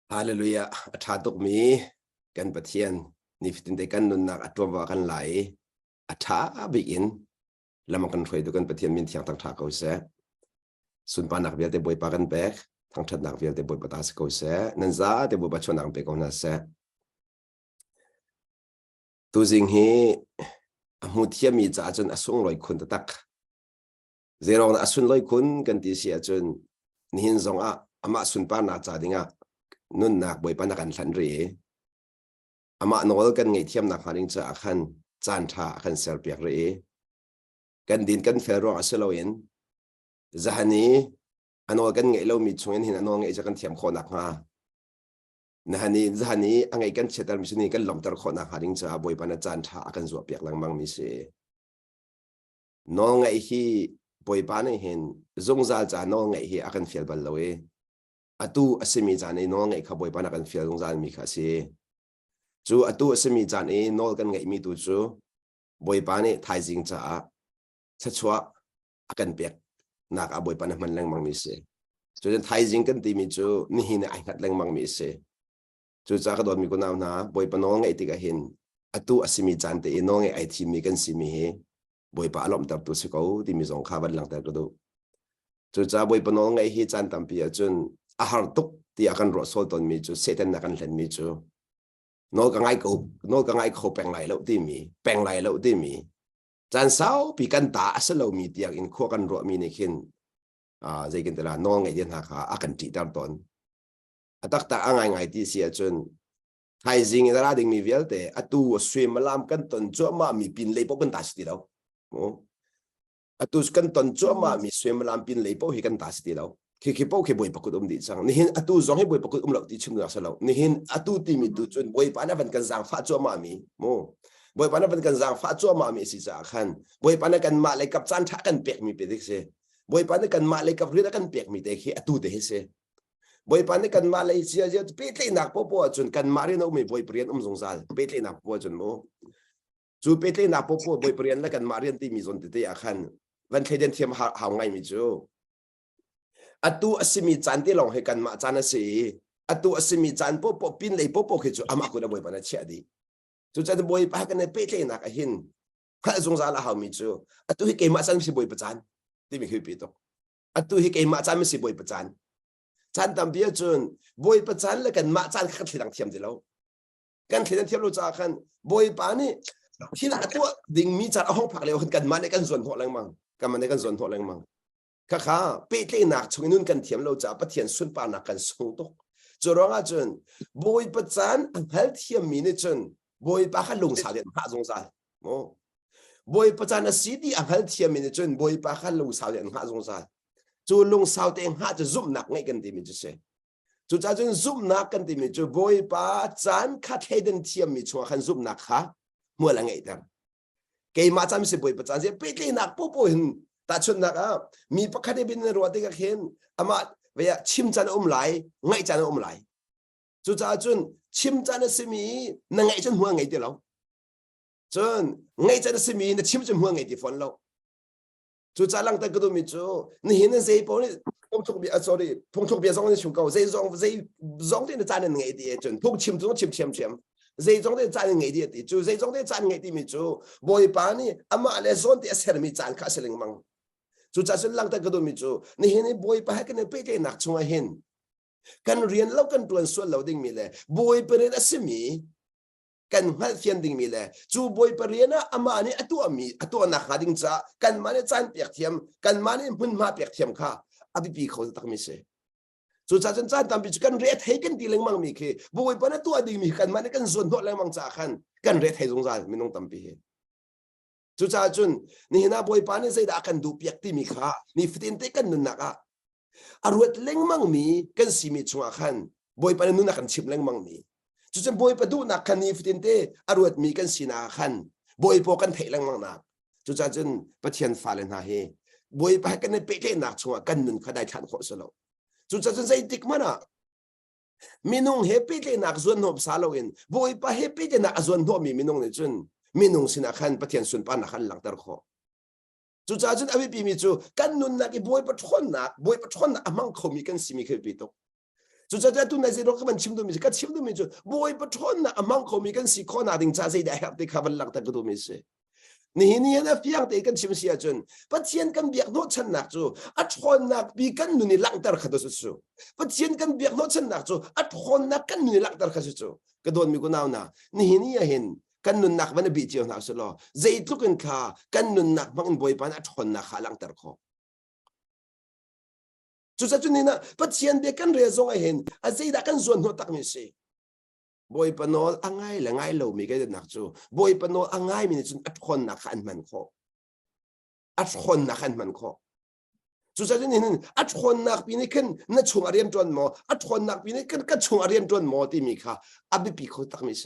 Hallelujah athatuk mi kan pathian niftin te kan nun nak atwa kan lai atha biin lam kan throi tu kan pathian min thiang tak tha ko se sun pa nak vial te boy pa kan bek thang that nak vial te boy patas ko se nan za te boy pa chonang pe ko na se tu jing hi mu thiam mi cha chun asung loi khun tak zero na asun loi khun kan ti sia chun nihin zong a ama sun pa na cha dinga nun nak boy pa na kan hlan ri ama nol kan ngai thiam nak haring cha khan chan tha khan sel piak ri kan din kan fel ro aseloin zahani anol kan ngai lo mi chungen hin anol ngai cha kan thiam kho nak nga nahani zahani angai kan chetar mi sini kan lom tar kho nak haring cha boy pa na chan tha kan zo piak lang mang mi se no ngai hi boy pa na hin zong zal cha no ngai hi akan fel bal loe atu asimi cha nei no ngai kha boy pa na kan fel zong zal mi kha se chu atu asimi chan e nol kan ngai mi tu chu boy pa ne thai jing cha chachwa akan pek nak a boy pa na man lang mang mi se chu jan thai jing kan ti mi chu ni hin ai khat lang mang mi se chu cha ka don mi ko naw na boy pa no ngai ti ka hin atu asimi chan te no ngai ai thi mi kan si mi he boy pa alom tap tu se ko ti mi zong kha ban lang ta ko do chu cha boy pa no ngai hi chan tam pi a chun a har tuk ti akan ro sol ton mi chu setan na kan hlen mi chu nó cái ngay khâu bèn lại lâu tí mi bèn lại lâu tí mi chẳng sao bị căn ta sẽ lâu mi tiệc in khoa căn ruộng mi này khiến dây cái là nó ngày điện hạ khá cần trị đam tốn tất cả ngay ngày tí xia chân hay gì ra đình mi viết để tu suy mà làm căn tuần chỗ mà mi pin lấy bốc căn ta sẽ đâu tu căn tuần chỗ mà mi suy mà làm pin lấy bốc thì căn ta sẽ đâu khi bao khi bồi bạc đi chăng nihin atu zong hi bồi bạc lâu đi chung ngã sao nihin atu ti mi tu chun bồi pa na vẫn cần giang phát cho mà mi mo bồi pa na vẫn cần giang phát cho mà mi si cha khan bồi pa na cần mà lấy cặp chan thắc cần pek mi pe dik se bồi pa na cần mà lấy cặp rida cần pek mi te khi atu te se bồi pa na cần mà lấy sia sia pe te nak po po chun cần mà ri no mi bồi prian zong zal pe te nak po chun mo chu pe te nak po po bồi prian la cần mà rian ti mi zon te ya khan van theden thiam ha ngai mi chu atu asimi chan ti long he kan ma chan ase atu asimi chan po pin lei po khi chu ama ko da boy pa na chia di chu cha boy pa kan pe te na ka hin kha zong za la ha mi chu atu hi ke ma chan si boy pa chan ti mi hi pi to atu hi ke ma chan mi si boy pa chan chan tam bia chun boy pa chan la kan ma chan kha thlang thiam di lo kan thlen thiam lo cha khan boy pa ni hin atu ding mi chan a hong phak le kan ma ne kan zon ho lang mang kan ma ne kan zon ho lang mang khá khá pe tle nak chung nun kan thiam lo cha pathian sun pa nak kan sung tok choronga chun boy pa chan hal thiam mi ne chun boy pa kha lung sa den ha zong sa mo boy pa chan a si ti hal thiam mi ne chun boy pa kha lung sa den ha zong sa chu lung sa te ha chu zum nak ngai kan ti mi chu se chu cha chun zum nak kan ti mi chu boy pa chan kha theden thiam mi chu khan zum nak kha mo la ngai tam ke ma cham se boy pa chan se pe tle nak po hin ta chun nak a mi pakhat e bin ro te ka khen ama ve chim chan lai ngai chan lai chu cha chun chim chan se mi na ngai chan huang ngai te lo chun ngai chan se mi na chim chan huang ngai te fon lo chu cha lang ta ka do mi chu ni hin na sei po ni phong thok bi sorry phong thok bi zong ni chu gao sei zong te na chan ngai te chun phong chim zong chim dây trong đấy chăn ngày đi chú dây trong đấy chăn ngày đi mi chú bồi bán ni ama le zon thì sẽ mi chăn khá sẽ linh mang chú cha sẽ lang ta cái đó mi chú ni hen bồi bán cái này bây giờ nạc chung hen kan riêng lâu kan tuần xuân lâu đinh mi le bồi bán là sim mi kan hal phiền đinh mi le chú bồi bán na ama ni atu nạc hà đinh cha kan mà ni chăn bẹt thiam kan mà ni hun ma bẹt thiam kha abi pi khâu tak mi se chú cha chân tam bị kan red hay kan ti leng mang mi ke boi pa na tu adi mi kan man kan zon ho leng mang cha khan kan red hay zong za mi nong tam pi he chú cha chun ni na boi pa ni sei da kan du piak ti mi kha ni fitin te kan nun na ka arwet leng mang mi kan si mi chunga khan boi pa nu na kan chim leng mang mi chú chen boi pa du na kan ni fitin te arwet mi kan si na khan boi po kan thei leng mang na chú cha chun pathian fa len ha he boi pa kan ne pe te na chunga kan nun khadai than kho so lo chú cha chân dây tích mà na minung happy te nak zuan hop salowin boy pa happy te nak zuan hop mi minung ne chun minung sina khan pathian sun pa na khan lang tar kho chú cha chân abi pi mi chu kan nun na ki boy pa thon na amang kho mi kan simi khe pi to จุดจะตุนในสิโรก็มันชิมดูมิสกัดชิมดูมิจูบอยปะทอนนะอมังเขามีกันสิข้อนาดิ่งจ้าใจได้ครับที่ข้าวันหลังแต่ก็ดูมิสนี่นะเพียงแต่กันชิมเสียจนปัจเจียนกันเบียกโนชันนักจูอัดทอนนักปีกันนุนี่หลังแต่ขัดสุดปัจเจียนกันเบียกโนชันนักจูอัดทอนนักกันนุนี่หลังแต่ขัดสุดก็โดนมีกูน่าวนะนี่เห็นกันนุนนักมันบีเจียวนักสุดล้อใจทุกคนข้ากันนุนนักมันบอยปานอัดทอนนักข้าหลังแต่ข้อจุดนี้นะปัจเจียนเบียกันเรียซงไอเห็นอาใจดักกันส่วนหัวตักมิเสบอยปนอลอ่างไงละไงเรามีกันนักจูบอยปนอลอ่างไงมีจุดอัดคนนักขันมันข้ออัดคนนักขันมันข้อจุดนี้นั่นอัดคนนักปีนี้ขึ้นนั่นชงอาเรียมจวนหมออัดคนนักปีนี้ขึ้นก็ชงอาเรียมจวนหมอที่มีค่ะอับปีเขาตักมิเส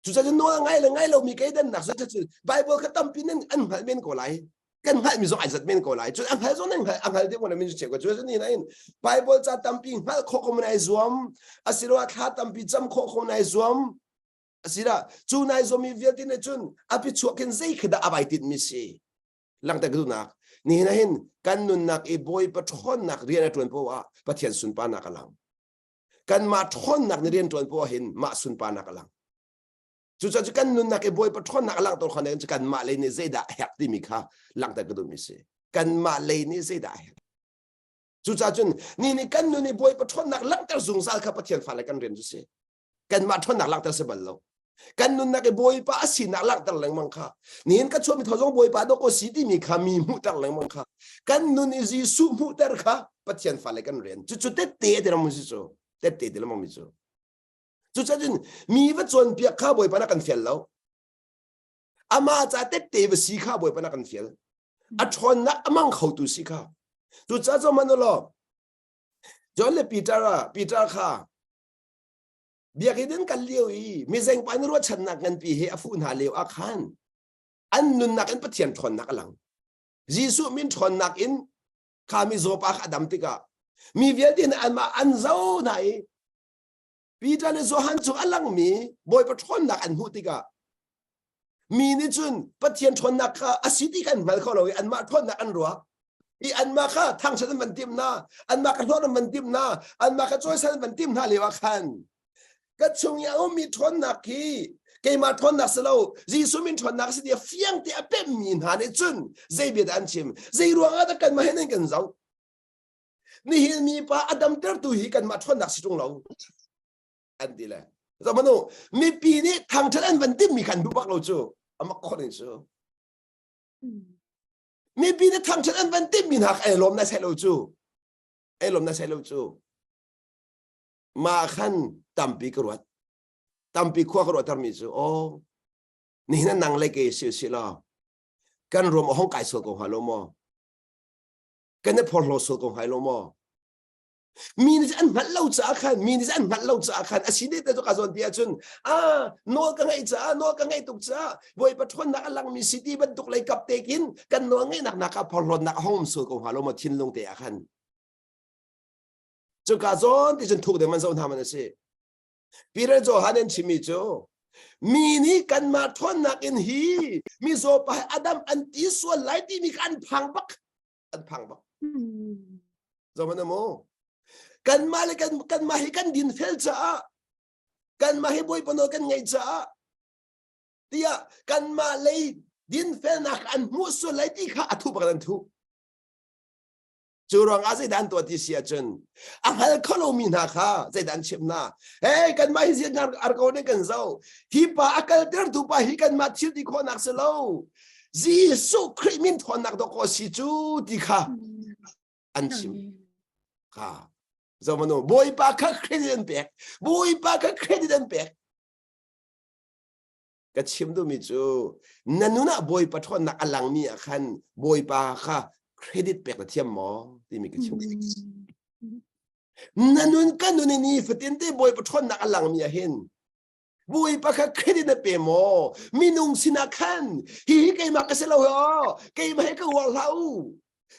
จุดนี้โน้อ่างไงละไงเรามีกันนักสุดจุดไบเบิลก็ตั้มปีนั้นอันหันเป็นก่อไรกันหันมีส่วนไอ้สัตว์เป็นก่อไรจุดอันหันส่วนนั้นอันหันที่วันนี้มีจุดเชื่อจุดนี้นั่นไบเบิลจะตั้มปีหันข้อคำนายส่วนอาศิลว่าข้าตั้มปีจำข้อคำนายส่วนอาศิลจูนายส่วนมีเวทีในจุนอภิชวกันใจขดาอบายติดมิเสหลังจากดูนักนี่นะเห็นกันนุนนักไอ้บอยปะทอนนักเรียนในตัวเพราะว่าปะเทียนสุนปานักลังกันมาทอนนักเรียนตัวเพราะว่าเห็นมาสุนปานักลังจุดจะกันนุนนักไอ้บอยปะทอนนักลังตัวคนนี้จะกันมาเลยนี่เจดาแฮกที่มีค่ะหลังจากดูมิเสกันมาเลยนี่เจดาแฮกจุดจุนนี่กันนุนไอ้บอยปะทอนนักลังแต่สูงสักค่ะปะเทียนฝ่ายกันเรียนจุดเสกันมาทอนนักลังแต่เสบัลโลกันนุนนักบอยป้าสินักลักตั้งแรงมังค่ะนี่เห็นก็ชวนมีทศบอยป้าดอกสิที่มีขามีมุตั้งแรงมังค่ะกันนุนอิสุมุตร์ค่ะปัจจัยฝ่ายกันเรียนจุดเตะเดี๋ยวเราไม่รู้เตะเดี๋ยวเราไม่รู้จุดจุดมีวัดส่วนเปียกข้าบอยป้านักกันเฟียลแล้วอามาจะเตะไปสีข้าบอยป้านักกันเฟียลอัชอนนักมังเขาตุสีข้าจุดจะมันนั่นหรอจอห์นเลปีเตอร์ค่ะเบียกินกันเลี้ยวอีมีเซงไปนรัวชันนักเงินปีเฮอฟูนหาเลี้ยวอาคารอันนุนนักอินปะเทียนทอนนักหลังยิสุมินทอนนักอินขามีโซปากอดัมติกามีเวียดินอันมาอันเจ้าไหนปีจันโซฮันจุอันหลังมีบอยปะทอนนักอันหูติกามีนิจุนปะเทียนทอนนักอาศิติกันมาเขาเลยอันมาทอนนักอันรัวอีอันมาค่ะทางฉันมันติมนาอันมากระทอนมันติมนาอันมากระจ้อยฉันมันติมนาเลี้ยวอาคารก็ชงยามีทนนักฮีเกมาทนนักสลาวจีสุมินทนนักสิเดียฟียงที่อเปมินหาในจุนใจเบียดอันชิมใจรวงอาตกันมาให้นั่งกันเจ้านี่มีป้าอดัมเตอร์ตุฮีกันมาทนนักสิตรงเราอันดีแหละแต่มันโนมีปีนี้ทางฉันวันที่มีกันดูบักเราจูอามาคนนี้จูมีปีนี้ทางฉันวันที่มีหักไอ้ลมน่าใช่เราจูไอ้ลมน่าใช่เราจูมาขันตั้มปีกรวดตั้มปีขวากรวดทำมิจูโอ้นี่นั่นนางเล็กเอเชียละกันรวมห้องไก่สกงหายลมอกันเนี่ยพอโลสกงหายลมอมีนี่อันหัดเล่าจ้าขันมีนี่อันหัดเล่าจ้าขันอาชีพนี้แต่ตัวกระทรวงเดียจุนโนกันไงจ้าโนกันไงตุกจ้าบอยปะทนนักลังมีสิทธิบรรทุกเลยกับเตกินกันโนไงนักพอโลนักห้องสกงหายลมอทิ้งลงเตะขันจุกาจอนที่ฉันถูกเดี๋ยวมันจะทำมันสิพี่เรโจฮันเองชิมิโจมีนี่กันมาทนนักอินฮีมีโซไปอดัมอันที่ส่วนไหลที่มีการพังบักอันพังบักจอมันนะโมกันมาเลยกันมาให้กันดินเฟลจ้ากันมาให้บอยปนกันไงจ้าเดียกันมาเลยดินเฟลนักอันมุสไหลที่ข้าทุบกันทุจูรองอาศัยดันตัวที่เสียจนอาหารเขาเรามีนาคาใจดันเชื่อมนาเฮ้กันมาให้เสียงานอาร์กอนกันเจ้าที่ป่าอากาศเดือดตุป่าให้กันมาชิดที่คนนักเสลาจีสุคริมินทอนนักตะโกสิจูดีค่ะอันชิมค่ะจอมันโนบอยป่าค่ะเครดิตเป็กบอยป่าค่ะเครดิตเป็กก็ชิมดูมิจูนั่นนู่นบอยป่าทอนนักอลังมีอาคันบอยป่าค่ะเครดิตเป็กเทียมหมอที่มีกันชิมนั่นนู่นกันนู่นนี่ฝตินเต้บอยปะทนนักอลังมีเห็นบอยปะค่ะเครดิตเปมอมีนุ่งสินาคันฮีเกยมากระเซลาวเกยมาให้ก็วัวเรา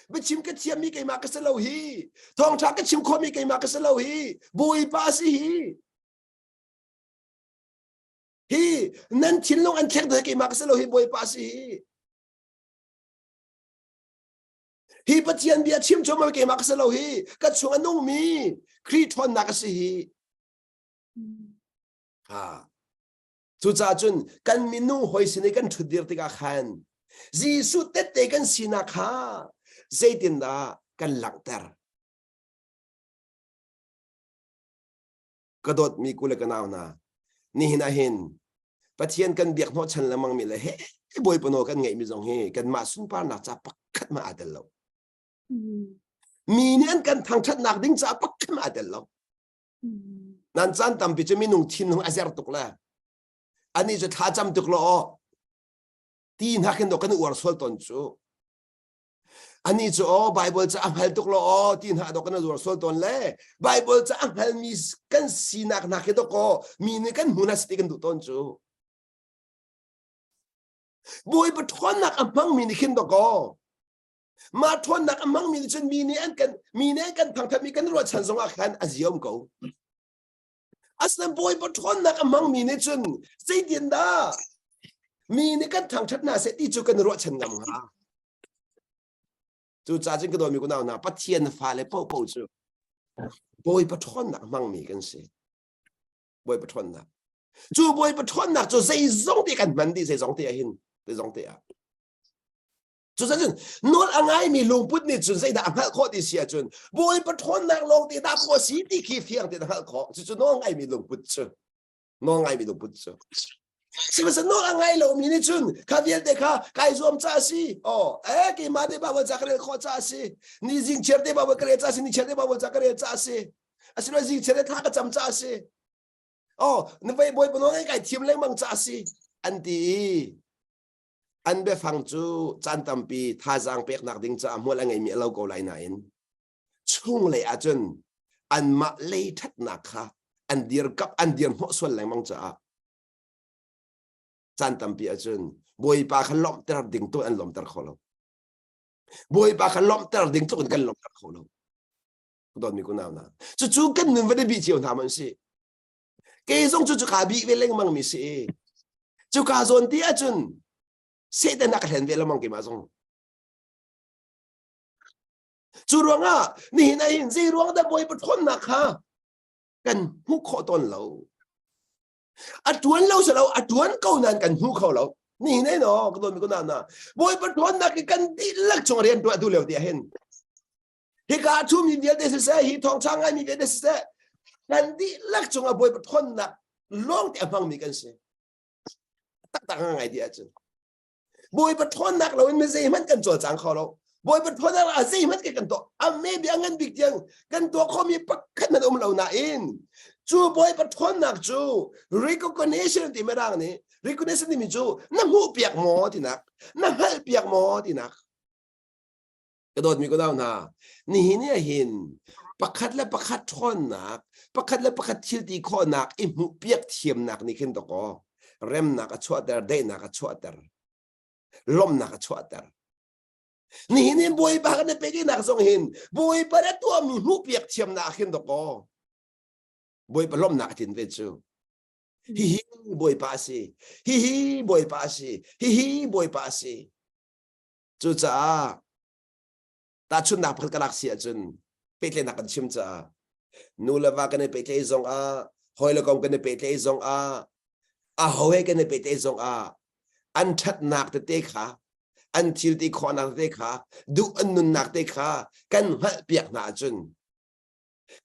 ไปชิมกระเทียมมีเกยมากระเซลาวฮีทองชักกระชิมคอมีเกยมากระเซลาวฮีบอยปะสิฮีนั่นชินลงอันเช็คเธอเกยมากระเซลาวฮีบอยปะสิ hi pathian bia chim choma ke mak salo hi ka chunga nung mi kri thon nak si hi ha chu cha chun kan minu hoi sini kan thudir tika khan jisu tete kan sina kha zaitin da kan langtar kadot mi kula kanaw na ni hinahin pathian kan biak no chan lamang mi le he boy pano kan ngai mi jong he kan ma sun par na cha pakhat ma adal lo mi nian kan thang that nak ding cha pakhat ma adal lo nan chan tam pi chemi nung thin nung azar tuk la ani je tha cham tuk lo ti na ken do kan war sol ton chu ani chu bible cha anghal tuk lo ti na do kan war sol ton le bible cha anghal mi kan sinak na ke do ko mi ne kan munas ti kan du ton chu boy but thon nak amang mi ni kin do ko ma thon nak amang mi ni chen mi ni an kan thang tha mi kan ro chan song a khan aziom ko aslan boy but thon nak amang mi ni chen sei din da mi ni kan thang that na se ti chu kan ro chan ngam ha chu cha jing ko do mi ko na pathian fa le po po chu boy but thon nak amang mi kan se boy but thon nak chu boy but thon nak chu sei zong ti kan man ti sei zong ti a hin ti zong ti a chu sa chun nol angai mi lung put ni chun sei da angal kho ti sia chun boy but thon nak long ti da kho si ti ki fiang ti da kho chu no ngai mi lung put chu no ngai mi lung put chu si ma sa no angai lo mi ni chun ka vial de ka kai zom cha si ki ma de ba wa cha kre kho cha si ni jing cher de ba wa kre cha si ni cher de ba wa cha kre cha si asilo jing cher de tha ka cham cha si ni vai boy no ngai kai thim leng mang cha si an ti an be phang chu chan tam pi tha jang pek nak ding cha mo la ngai mi lo ko lai na in chung le a chun an ma le that na kha an dir kap an dir mo swal lang mang cha chan tam pi a chun boy pa khan lom ter ding to an lom ter kholo boy pa khan lom ter ding to kan lom ter kholo don mi ko na na chu kan nun va de bi chiu na man si ke zong chu kha bi ve leng mang mi si chu ka zon ti a chun se de nak hen ve la mang ke ma zong chu ruanga ni na hin zi ruang da boy pa thon na kha kan hu kho ton lo atuan lo sa lo atuan ko nan kan hu kho lo ni nei no ko don mi ko na boy pa thon na ki kan di lak chong rian tu le ti hen hi ka thu mi ve de se hi thong chang ai mi ve de se kan di lak chong a boy pa thon na long ti amang mi kan se tak ngai dia chu boy pa thon nak lo me sei man kan cho chang kho lo boy pa thon nak a sei man ke kan to a me bi angan big jang kan to kho mi pakhat man lo na in chu boy pa thon nak chu recognition ti merang ni recognition ni mi chu na hu piak mo ti nak na hal piak mo ti nak ka dot mi ko daw na ni hin ya hin pakhat la pakhat thon nak pakhat la pakhat thil ti kho nak i mu piak thiam nak ni khin to ko rem nak a chwa der de nak a chwa der lom nak a chwa der ni hin boy ba ka ne pe ki nak song hin boy pa da to mi mu piak thiam na khin to ko boy pa lom nak tin ve chu hi boy pa si hi boy pa si hi boy pa si chu cha ta chun nak phal kalak sia chun pe tle nak kan chim cha nu la va ka ne pe tle zong a hoi la kom ka ne pe tle zong a hoe ka ne pe tle zong a an that nak te kha an thil ti kho nak te kha du an nun nak te kha kan hal piak na chun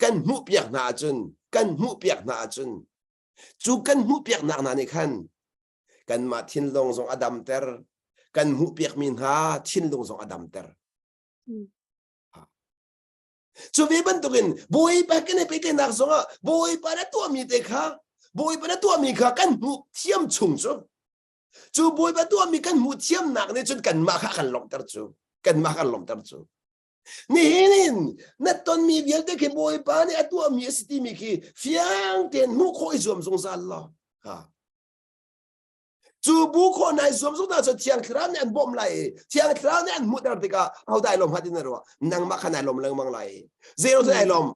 kan mu piak na chun kan mu piak na chun chu kan mu piak nak na ni khan kan ma thin long zong adam ter kan mu piak min ha thin long zong adam ter chu ve ban tukin boy pa kan pe te nak zong a boy pa da to mi te kha boy pa da to mi kha kan mu thiam chung chu boy pa to mi kan mu thiam nak ne chun kan ma kha kan lom ter chu kan ma kan lom ter chu ni hinin na ton mi vial te ke boy pa ni atu mi sti mi ki fiang ten mu khoi zum zong zal lo ha chu bu kho nai zum zong na cho chiang khram ne an bom lai chiang khram ne an mu dar te ka au dai lom hadin ro nang ma khanai lom lang mang lai zero dai lom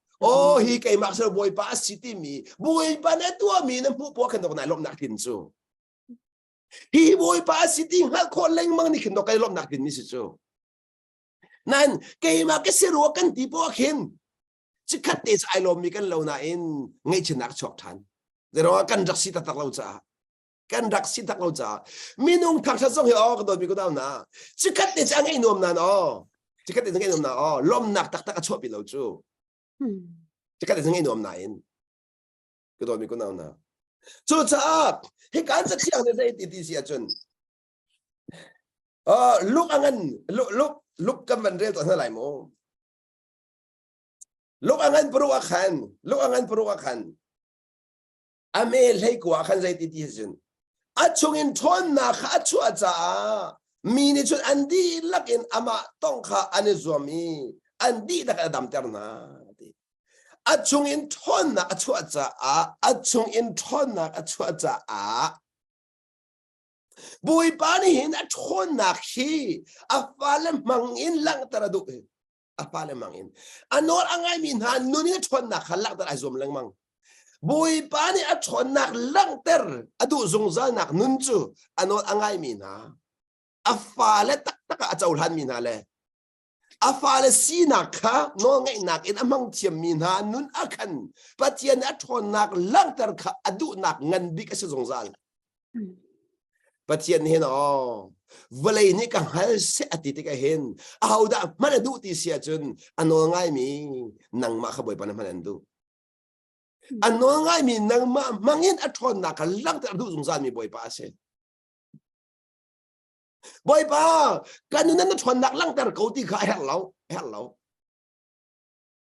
hi kai mak so boy pa sti mi boy pa na tu mi na mu po kan dok nai lom nak tin chu hi boy pa sti hal kho leng mang ni kin dok kai lom nak tin mi si chu nan cái mà cái xe ruộng căn tí bỏ khen chỉ khát để ai lom mi căn lâu na in ngay trên nát chọc than rồi nó căn đặc sĩ tắc lâu cha căn đặc sĩ tắc lâu cha mình nung thằng sát song hiểu cái đó mi có đâu na chỉ khát để anh ngay nôm na nó chỉ khát để ngay nôm na lom nát tắc tắc chọc bị lâu chú chỉ khát để ngay nôm na in cái đó mi có đâu na chú cha cái cái chắc chắn là đây tí xia chun lúc anh lúc cầm vấn đề toàn là lại mồ lúc anh pro akhan ame lei ko akhan zai ti ti jun achung in thon na kha chu acha mi ni chun andi lakin ama tong kha ane zomi andi da dam terna achung in thon na chu acha achung in thon na chu acha bui pani hin a thon na khi a falem mangin lang taradu apale mangin anor angai min han nuni thon na khalak tar azom lang mang bui pani a thon nak lang ter adu zungza nak nunchu anor angai min ha afale tak tak a chaul han min ha le afale sinak kha no ngai nak in amang thiam min ha nun akhan patian a thon nak lang ter kha adu nak ngan bik ase zungzal patian hen vlei ni ka hal se ati ti ka hen auda man du ti sia chun ano ngai mi nang ma kha boi pan man du ano ngai mi nang ma mangin athon na ka lang ta du zung zan mi boi pa se boi pa kan nan na thon nak lang tar ko ti kha hello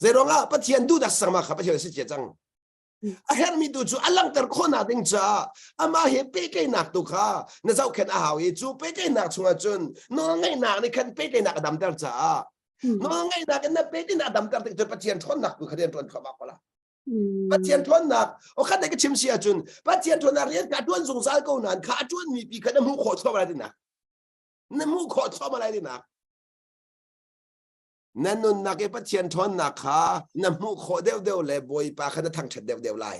zeronga patian du da sama kha pa se che chang a her mi du chu alang ter khona ding cha ama he pe ke nak tu kha na zau khen a hawi chu pe ke nak chunga chun no ngai nak ni khan pe ke nak dam ter cha no ngai nak na pe ke nak dam ter te pathian thon nak tu khaden ton khaba kola pathian thon nak o khan ke chim sia chun pathian thon nak rian ka tuan sung sal ko nan kha tuan mi pi khan mu kho choma la din nak na mu kho choma la din nakนั่นนุ่นนักเอปัจเจียนทอนนักขาน้ำมูกโคเดียวเลยบอยปาขันทางเฉดเดียวไล่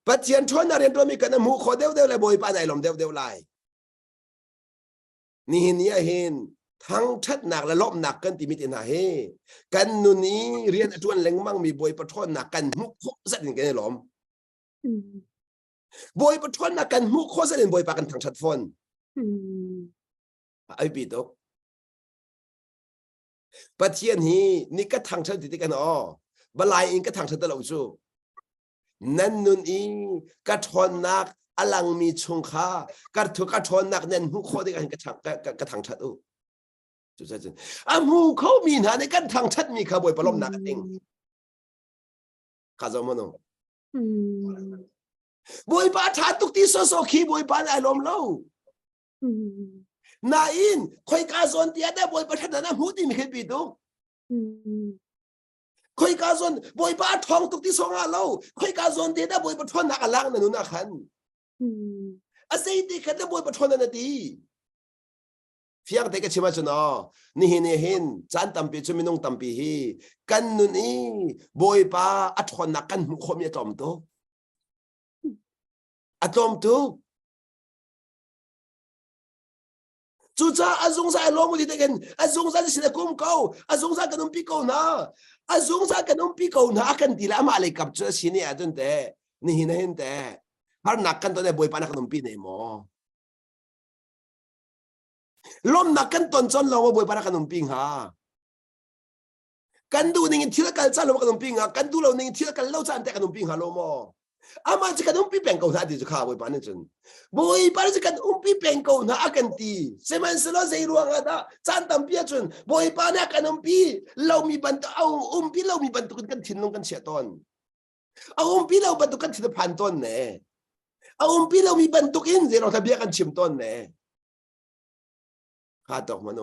ปัจเจียนทอนนักเรียนตัวมีกันน้ำมูกโคเดียวเลยบอยปาไหนลมเดียวไล่นี่เห็นทั้งชัดหนักและลบหนักกันที่มีตินาเฮกันนุ่นนี้เรียนจวนเล็งมั่งมีบอยปะทอนหนักกันมุกโคสันกันในลมบอยปะทอนหนักกันมุกโคสันบอยปากันทางชัดฟอนไอ้ปีโตปัจเจียนฮีนี่ก็ทางชัดติดกันบลายอิงก็ทางชัดตลอดจู่นั่นนุ่นอิงก็ทอนนักอลังมีชงค้าก็ถูกก็ทอนนักนั่นหูข้อที่กันก็ทางชัดจู่ใช่หูเขามีนะในกันทางชัดมีขบวยปลอมนักเองข้าจะมโนบวยปาทัดตุกที่โซคีบวยปาไอลมเล่านาอินคอยกาซอนเตียได้บอยประทัดนะหูที่มีเคยปีตุคอยกาซอนบอยปาทองตุกที่สองเราคอยกาซอนเตียได้บอยประทอนนักลังนั่นนู่นขันอาศัยที่ขันได้บอยประทอนนั่นดีเพียงแต่ก็ชิมาจนนี่เห็นจันตัมปีจุมินงตัมปีฮีกันนู่นนี่บอยปาอัทอนนักกันมุขมีอตอมโตอตอมโตจุจ้าอาจงซาล้อมุดิเด็กันอาจงซาที่สิ่งกุ้มเก่าอาจงซากันนุ่มปีเก่านะอาจงซากันนุ่มปีเก่านะกันดีละมาเลยกับเจ้าสิ่งนี้อาจนแต่นี่เห็นแต่หานักกันตอนนี้บอยปานักนุ่มปีเนี่ยมั้งล้มนักกันตอนจนเราว่าบอยปานักนุ่มปีฮะกันดูนี่ที่ละกันจ้าเราว่ากันนุ่มปีฮะกันดูเรานี่ที่ละกันเล่าจ้าแต่กันนุ่มปีฮะเรามั้งอามาจะกันอุ้มปีแปลงเก่าท่าดีจะข้าวบอยปานนี่จนบอยปานจะกันอุ้มปีแปลงเก่าท่ากันตีเซมันสโลเซรัวงาดาจันตัมปีจนบอยปานเนี่ยกันอุ้มปีเรามีบันตุเอาอุ้มปีเรามีบันตุกันทิ้งลงกันเสียต้นเอาอุ้มปีเราบันตุกันทิ้งพันต้นเนี่ยเอาอุ้มปีเรามีบันตุกินเซเราทะเบียกันชิมต้นเนี่ยข้าตอกมันโน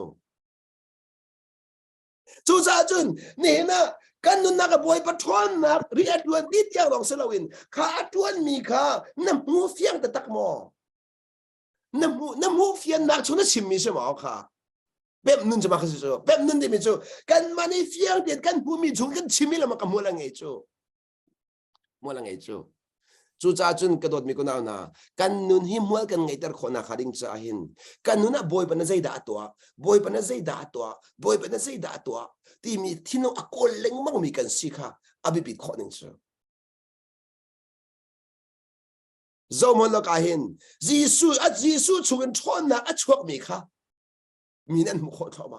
จูซาจุนนี่นะกันนุนนักบอยปะทอนนักเรียดวนดิดยางลองเซลวินขาทวนมีขาน้ำหูเฟียงแต่ตักหมอน้ำหูเฟียงนักชนชิมมีใช่ไหมค่ะแบบนึงจะมาคือจู่แบบนึงได้ไหมจู่กันมาในเฟียงเด็ดกันหูมีชงกันชิมมีแล้วมันก็มัวละไงจู่ chú cha chun cái đột mi cô nào na căn nun him mua căn ngày tar khona khading cha hin căn nun à boy bana dây đã tua boy bana dây đã tua boy bana dây đã tua ti mi thino akol leng mang mi kan sikha abi bit khoning cha zo mon lo ka hin jisu chungin thon na a chuak mi kha mi nan mu kho thoma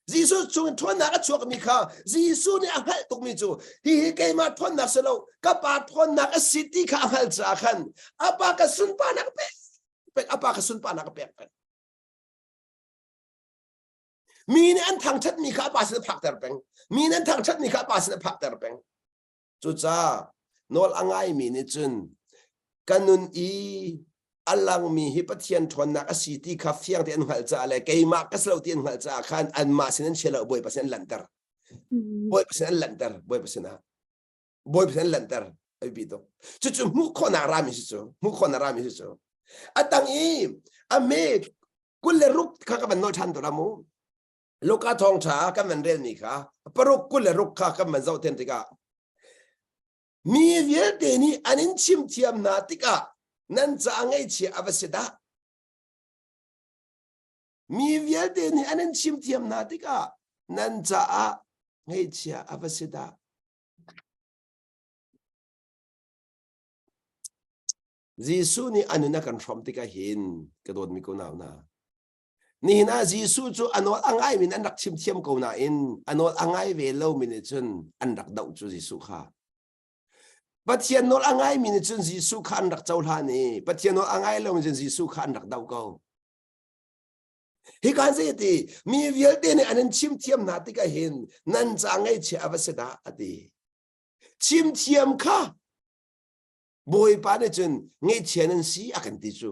Giêsu chung thon na chuak mi kha Giêsu ni angal tuk mi chu hi ke ma thon na selo ka pa thon na city kha angal cha khan apa ka sun pa na pe apa ka sun pa na pe mi ni an thang chat mi kha pa sin phak tar peng mi nan thang chat mi kha pa sin phak tar peng chu cha nol angai mi ni chun kanun i alang mi hi pathian thon na city kha fiang te an hal cha le ke ma ka slo ti an hal cha khan an ma sin chelo boy pasen lantar boy pasen lantar boy pasen lantar ai bi to chu mu khona ra mi chu mu khona ra mi chu atang i ame kulle ruk kha ka ban no than to ra mu loka thong cha ka man rel mi kha paruk kulle ruk kha ka man zau ten tika mi viel te ni anin chim thiam na tika nan cha ngai chi avasida mi vial de ni anan chim thiam na tika nan cha a ngai chi avasida Giêsu ni anuna kan from tika hin ka don mi ko na ni na Giêsu chu anol angai min an rak chim thiam ko na in anol angai ve lo min chun an rak dau chu Giêsu kha Pathian nol angai min chun Giêsu khan rak chau la ni pathian nol angai lo min Giêsu khan rak dau ko hi kan se ti mi vial te ne anan chim thiam na ti ka hin nan cha ngai che avasada ati chim thiam kha boy pa ne chun ngai chen an si akan ti chu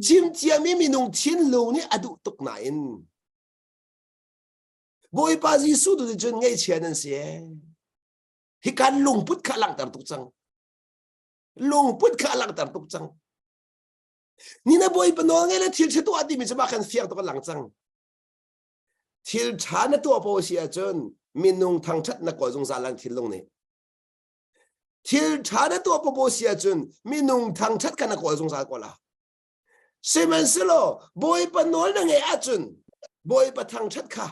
chim thiam mi minung thin lo ni adu tuk na in boy pa Giêsu du chun ngai chen an si hi kan lung put kha lang tar tuk chang lung put kha lang tar tuk chang ni na boy pa no ngai la thil che to adi mi chama kan fiang to lang chang thil cha na to po sia chon minung thang chat na ko jong za lang thil long ne thil cha na to po sia chon minung thang chat kan na ko jong za ko la semen selo boy pa no na ngai a chun boy pa thang chat kha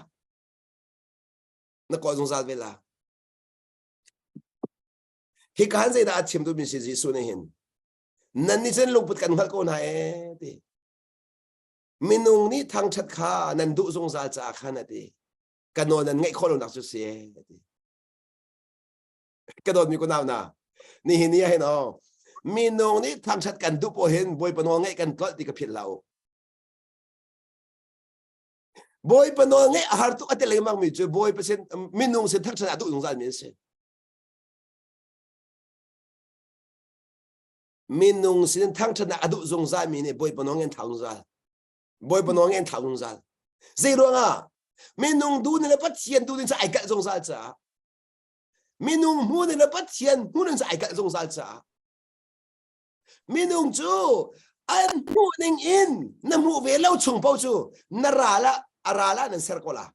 na ko jong za ve la hi kan se da chim tu min si Giêsu ne hin nan ni chen lung put kan hal ko na ti minung ni thang chat kha nan du zong za cha kha na ti kanon nan ngai kholo nak su se ti kadon mi ko na ni hin ni he no minung ni thang chat kan du po hin boy pa no ngai kan tol ti ka phit lao boy pa no ngai har tu ate le mang mi chu boy pa sen minung sen thak chat adu zong za min se minung sin thang chana adu zong za mi ne boy panong en thang za boy panong en thang za zero nga minung du ne pat chien du ne za ai ka zong za cha minung mu ne pat chien mu ne za ai ka zong za cha minung chu an mu ning in na mu ve lo chung pau chu na ra la nan ser ko la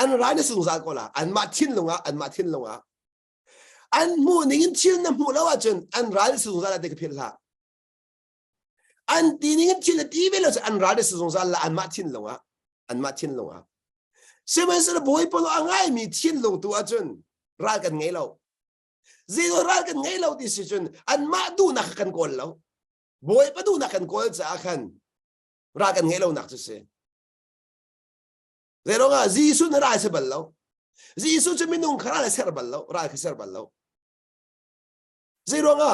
an ra ne zong za ko la an ma thin lunga an mu ningin chil na mu lawa chun an radi sung za la de phil la an ti ningin chil na ti ve lo an radi sung za la an ma thin longa semen se boy polo angai mi thin long tu achun ra kan ngei lo zero ra kan ngei lo ti si chun an ma du na kan kol lo boy pa du na kan kol cha khan ra kan ngei lo nak chu se zero nga Giêsu na ra se bal lo Giêsu chu minung khara la ser bal lo ra ka ser bal lo zero nga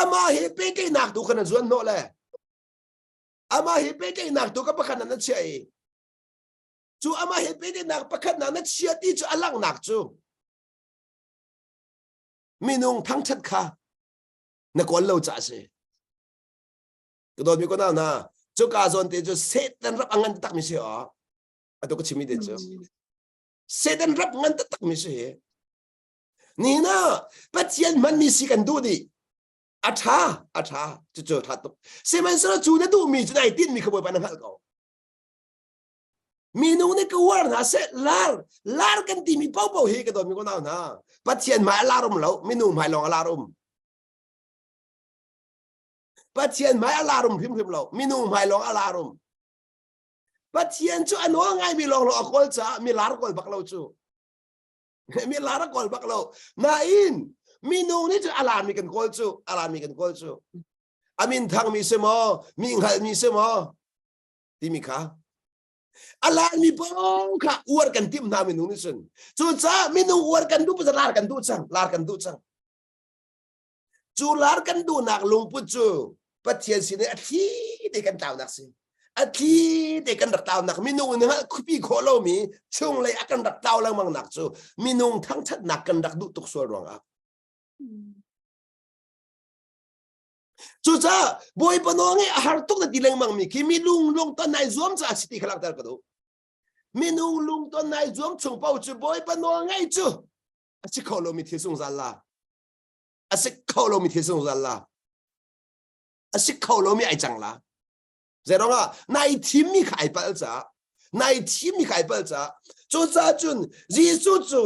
ama hi pe ke nak tu kan zuan no le ama hi pe ke nak tu ka pakhan na chai chu ama hi pe ke nak pakhan na chia ti chu alang nak chu minung thang chat kha na ko lo cha se ko do mi ko na chu ka zon te chu set tan rap angan tak mi se a ato ko chimi de chu set tan rap ngan tak mi se ni na pathian man mi si kan du di atha chu tha to semen sra chu na du mi chu nai tin mi khoboi pan hal ko มีนุ่งนี่ก็ว่านะเสร็จลากันที่มีเป้าเฮกันตัวมีคนเอานะปัจเจียนหมายลารมแล้วมีนุ่งหมายลองลารมปัจเจียนหมายลารมพิมเรามีนุ่งหมายลองลารมปัจเจียนจู่อันว่าไงมีลองอากอลจ้ามีลารกอลบักเราจู่มีลารกอลบักเรานาอินมีนุ่งนี่จะอลามีกันกอลจู่อลามีกันกอลจู่อามินทางมีเสมอมีหัดมีเสมอที่มีค่ะalam mi pong ka uar kan tim na minung ni sun chu cha minung uar kan du pa lar kan du chang chu lar kan du nak lung pu chu pathian sin a thi de kan taw nak si a thi de kan dak taw nak minung ni ha khupi kholo mi chung lai akan dak taw lang mang nak chu minung thang that nak kan dak du tuk so rong a chu cha boy panong e har tuk na dileng mang mi ki mi lung ton nai zuam cha siti khalak tar ka do minung lung ton nai zuam chung pau chu boy panong ngai chu a chi kholo mi thi sung zal la a si kholo mi thi sung zal la a si kholo mi ai chang la zero nga nai thim mi khai pal cha nai thim mi khai pal cha chu cha chun jisu chu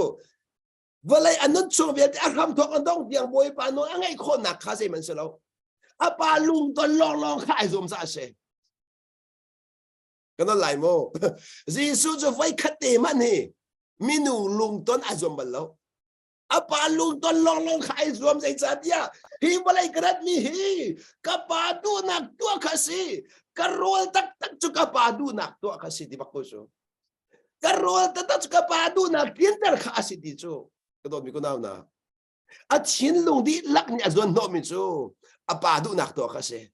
walai anon chung ve a ram thok an dong piang boy panong angai khon nak kha se man se lo apa lung ton long khai zum sa se cái nó lại mô Giêsu cho vay khát tê mà nè minu lung ton ai zoom bal lo apa lung ton long khai zoom sai cha dia hi balai karat mi hi kapadu nak tua kasi karol tak chu kapadu nak tua kasi di bakko so karol tak chu kapadu nak pinter kasi di so cái đó mi ko nào na at chin lung di lak ni azon no mi so apadu nak tua kasi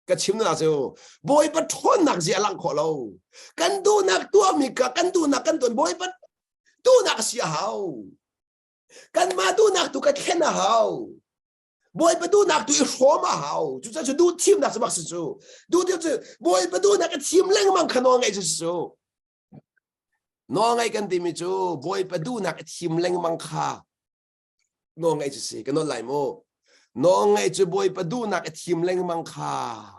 cái chim nó sao boy bắt thôn nạc gì lăng khó lâu căn tu nạc tua mi cả căn tu nạc căn tuần boy bắt tu nạc gì hao căn ma tu nạc tu cái khen hao boy bắt tu nạc tu số mà hao chú cha chú tu chim nạc sao chú tu điều chú boy bắt tu nạc cái chim lên mang khăn ngay chú nó ngay căn tìm chú boy bắt tu nạc cái chim lên mang kha nó ngay chú cái nó lại mô nó ngay chú boy bắt tu nạc cái chim lên mang kha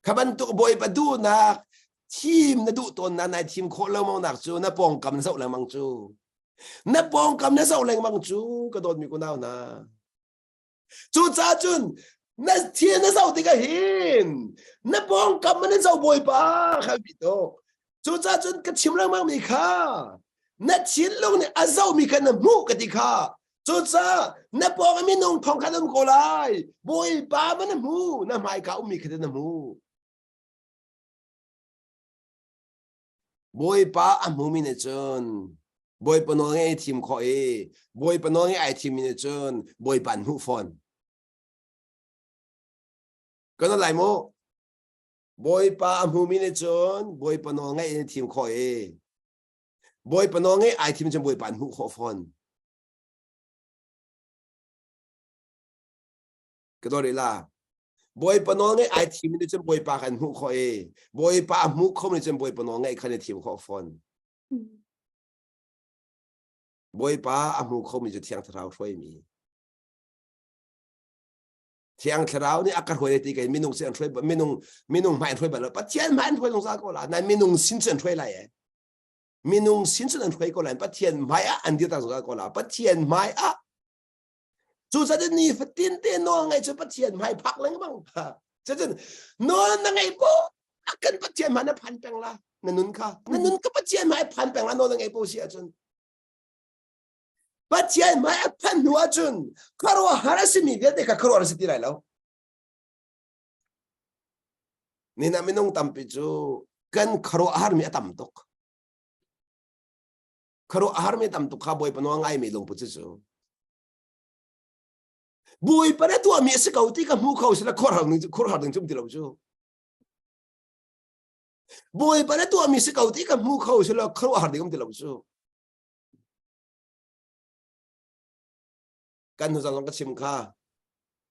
kabantuk boy padu nak team na du ton na nai team kho lo mang nak chu na pong kam sau lang mang chu na pong kam na sau lang mang chu ka don mi ko naw na chu cha chun na thiên na sau ti ka hin na pong kam na sau boy pa kha bi to chu cha chun ka chim lang mang mi kha na chin long ni azau mi ka na mu ka ti kha chu cha na pong mi nong thong ka dum ko lai boy pa man na mu na mai ka mi ka na mu boy pa amumi ne chun boy panong e team kho e boy panong e ai team ne chun boy pan hu phone ko na lai mo boy pa amumi ne chun boy panong e team kho e boy panong e ai team chun boy pan hu kho phone ko do la boy panong e ai team ne chun boy pa kan hu kho e boy pa mu khom ne chun boy panong e kan team kho phone boy pa amu khom ni chu thiang thrau thoi mi thiang thrau ni akar hoi ti kai minung sen thoi minung mai thoi ba lo pa thian mai thoi long sa ko la na minung sin chen thoi la ye minung sin chen thoi ko la pa thian mai a an di ta so ko la pa thian mai a chu sa de ni fa tin te no ngai chu pa thian mai phak lang bang ha chen no na ngai po akan pa thian mai na phan peng la na nun ka pa thian mai phan peng la no na ngai po sia chun Pathian mai aphan nuwa chun karo harasimi vete ka karo harasiti lai lo ni na minong tampi chu kan karo ahar mi atam tok karo ahar mi tam tok kha boy pano ngai mi long pu chu boy pare tu mi se kauti ka mu khau sila khor har ding chum ti lo chu boy pare tu mi se kauti ka mu khau sila khor har ding ti lo chu kan hu zang ka chim kha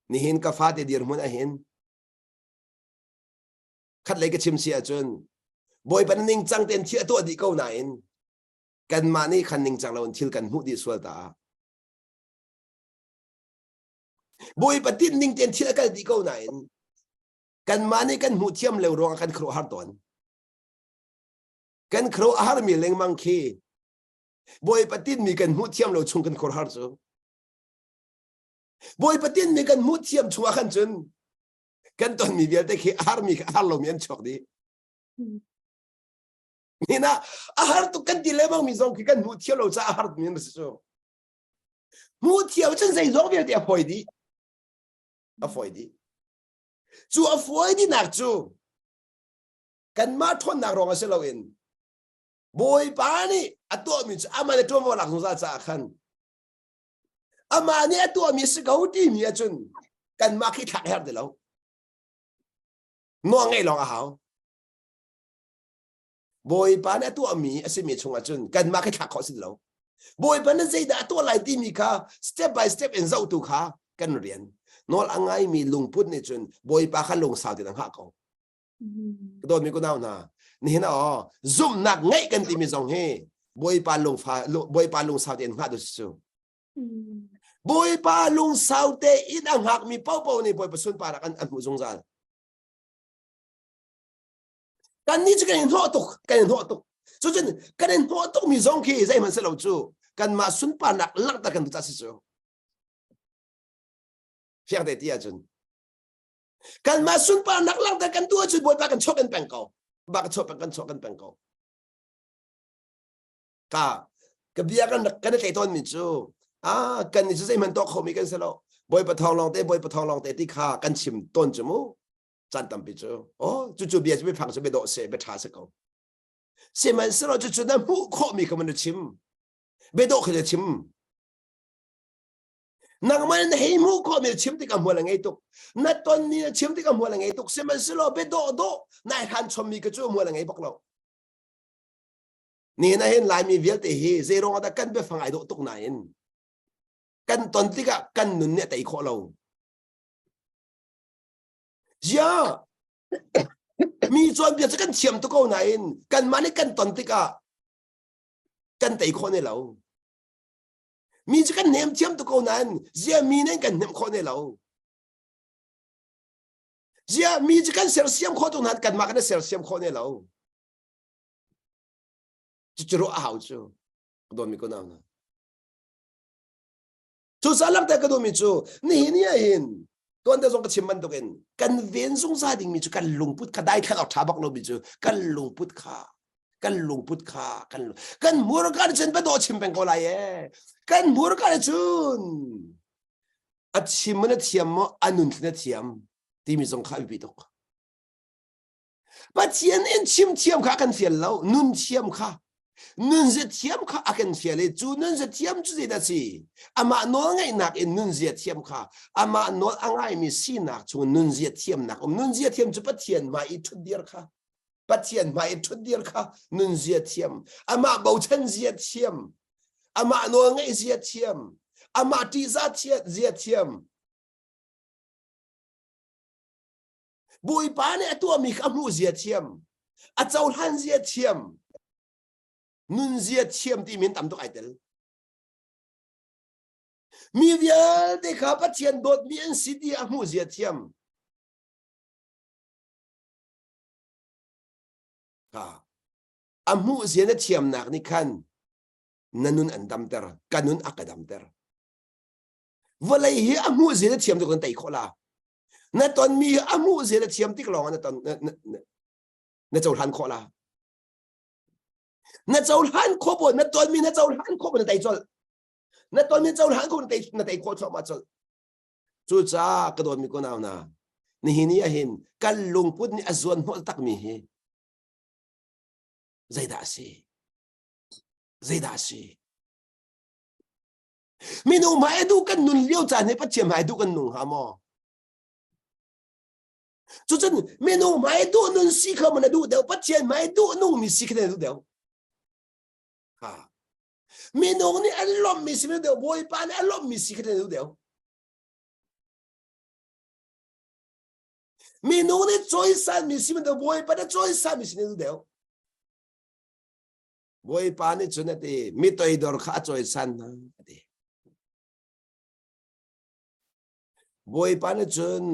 ni hin ka fa te dir mun a hin khat le ka chim sia chun boy pan ning chang ten thi to di ko na in kan ma ni khan ning chang lon thil kan hu di swal ta boy patin ning ten thi ka di ko na in กันมานี่กันหูเทียมเร็วรองกันครัวฮาร์ตอนกันครัวฮาร์มีเล็งมังคีบอยปฏินมีกันหูเทียมเร็วชงกันครัวฮาร์จูบอยปฏินมีกันหูเทียมชัวกันจนกันตอนมีเดียแต่คีฮาร์มีฮาร์ลมีอันชอกดีนี่นะฮาร์ตุกันที่เล็บมังมีซองคือกันหูเทียมเร็วจะฮาร์มีอันสู้หูเทียมจนใส่ซองเดียวเดียวพอยดีพอยดีจูพอยดีนักจูกันมาทนนักรองเสลาเองบอยปานี่ตัวมีอามันตัวมันหลักสงสารสักขันอามันนี่ตัวมีสกาวดีมีจนกันมาคิดทักแฮร์เดลน้องไงลองเอาบอยปานี่ตัวมีสิมีชงจนกันมาคิดทักเขาสิแล้วบอยปานี่ใจด่าตัวไหลดีมีค่ะ step by step เอ็นเจ้าตัวค่ะกันเรียนนอลอังไงมีลุงพุทธนี่จนบอยปาขันลงสาวที่ต่างหากเขาโดนมีกูน่าหน้านี่นะอ๋อซุ่มหนักไงกันที่มีสองเฮบอยปาลงฟ้าบอยปาลงสาวเต็นหักดูสิบอยปาลงสาวเตอินอังหักมีเป้านี่บอยประสุนปารักอันผู้ทรงจานกันนี่จะกันเห็นหัวตกกันเห็นหัวตกส่วนกันเห็นหัวตกมีสองเฮใจมันเสลาจูกันมาสุนปานักลักตะกันดูจัดสิจูเพียงแต่ที่อาจารย์กันมาสุนปานักลักตะกันตัวจุดบอยปากันชกกันแปงเก่าบากชอบกันชอบกันเป็นเขาก็เบียกันไก่ต้นมิจูกันนี่จะใช้มันตัวเขามีกันเสร็จแล้วบอยปะทองลองเตะบอยปะทองลองเตะที่ขากันชิมต้นจมูกจันตั้มปิจูโอ้จู่ๆเบียจะไปพังจะไปโดดเสไปท้าสักเขาเสียมันเสร็จแล้วจู่ๆนั้นผู้เขามีเขามันจะชิมไปโดดเขาจะชิมนักมันให้มูเขามีชิมที่กับหัวหลังไอ้ตุกนัดตอนนี้ชิมที่กับหัวหลังไอ้ตุกเสียมันเสร็จแล้วไปโดดนายทันชมมีกระจู่หัวหลังไอ้พวกเรานี่นะเห็นลายมีเวียดแต่เฮเซโรงแต่กันไปฟังไอ้โดดตุกนายกันตอนที่กันนุ่นเนี่ยแต่อีกคนเราจ้ามีส่วนเบียดจะกันเฉียมตุกเอานายกันมาในกันตอนที่กันแต่อีกคนเนี่ยเรามีจะกันเนมเทียมตัวนั้นเสียมีนั่นกันเนมคนในเราเสียมีจะกันเซลเซียมคนตรงนั้นกันมากันเซลเซียมคนในเราจะรู้เอาจูโดนมีคนนั้นจูสาลักแต่ก็โดนมีจูนี่เนี่ยเห็นตัวนั้นส่งกระชิมมันตัวกันเวียนสงสารดิ่งมีจูกันลงพุทธคได้แค่เราท้าบักเรามีจูกันลงพุทธคกันลงพุทธกันมัวกันจนไปโดนชิมเป็นคนไรกันมัวกันจนอัดชิมมันเทียมอันนุ่นที่เทียมที่มีสงครามปีตกปัจจัยนั้นชิมเทียมข้ากันเฟียลแล้วนุ่นเทียมข้านุ่นจะเทียมข้าอากันเฟียเลยจูนุ่นจะเทียมจูได้สิอามาโน้นไงนักนุ่นจะเทียมข้าอามาโน้นอ่างไงมีสีนักจูนุ่นจะเทียมนักนุ่นจะเทียมจูปัจจัยมาอีทุเดียร์ข้าปัจจัยมาอีทุเดียร์ข้านุ่นจะเทียมอามาบ่าวชันจะเทียมอามาโน้นไงจะเทียมอามาที่จะเทียมบุยปาเนี่ยตัวมีคำพูดจะเทียมอาเจ้าหันจะเทียมนุ่นจะเทียมที่มีนตามตัวไอเดลมีเวียเด็กข้าปัจจัยโดดมีอันสิที่อามูจะเทียมอามูจะเนี่ยเทียมนักนี่คันนั่นนุ่นอันดำเตอร์กันนุ่นอักดำเตอร์วันไรเฮียอามูจะเนี่ยเทียมตัวคนไต่คนละนั่นตอนมีอามูจะเนี่ยเทียมที่กลองนั่นตอนนั่นเจ้าหันคนละนั่นเจ้าหันขบวนนั่นตอนมีนั่นเจ้าหันขบวนนั่นไต่จอลนั่นตอนมีเจ้าหันขบวนนั่นไต่ขบวนชอบมาจอลจู่จ้ากระโดดมีคนเอาหน้านี่นี่เห็นกันลงพุทธนี่อส่วนหัวตักมีเฮใจด่าสิมีนุ่มหายดูกันนุ่นเลี้ยวจานในปัจเจียมหายดูกันนุ่งหามอจู่จนมีนุ่มหายดูนุ่นสิเขามันดูเดี๋ยวปัจเจียมหายดูนุ่งมีสิเขาดูเดี๋ยวมีนุ่งนี่อารมณ์มีสิเขาเดี๋ยวบอยปานอารมณ์มีสิเขาดูเดี๋ยวมีนุ่งนี่จอยสันมีสิเขาเดี๋ยวบอยปานจอยสันมีสิเขาดูเดี๋ยวบอยปานี่จนนั่นเองมิตัวอีดอร์ข้าจอยสันนะบอยปานี่จน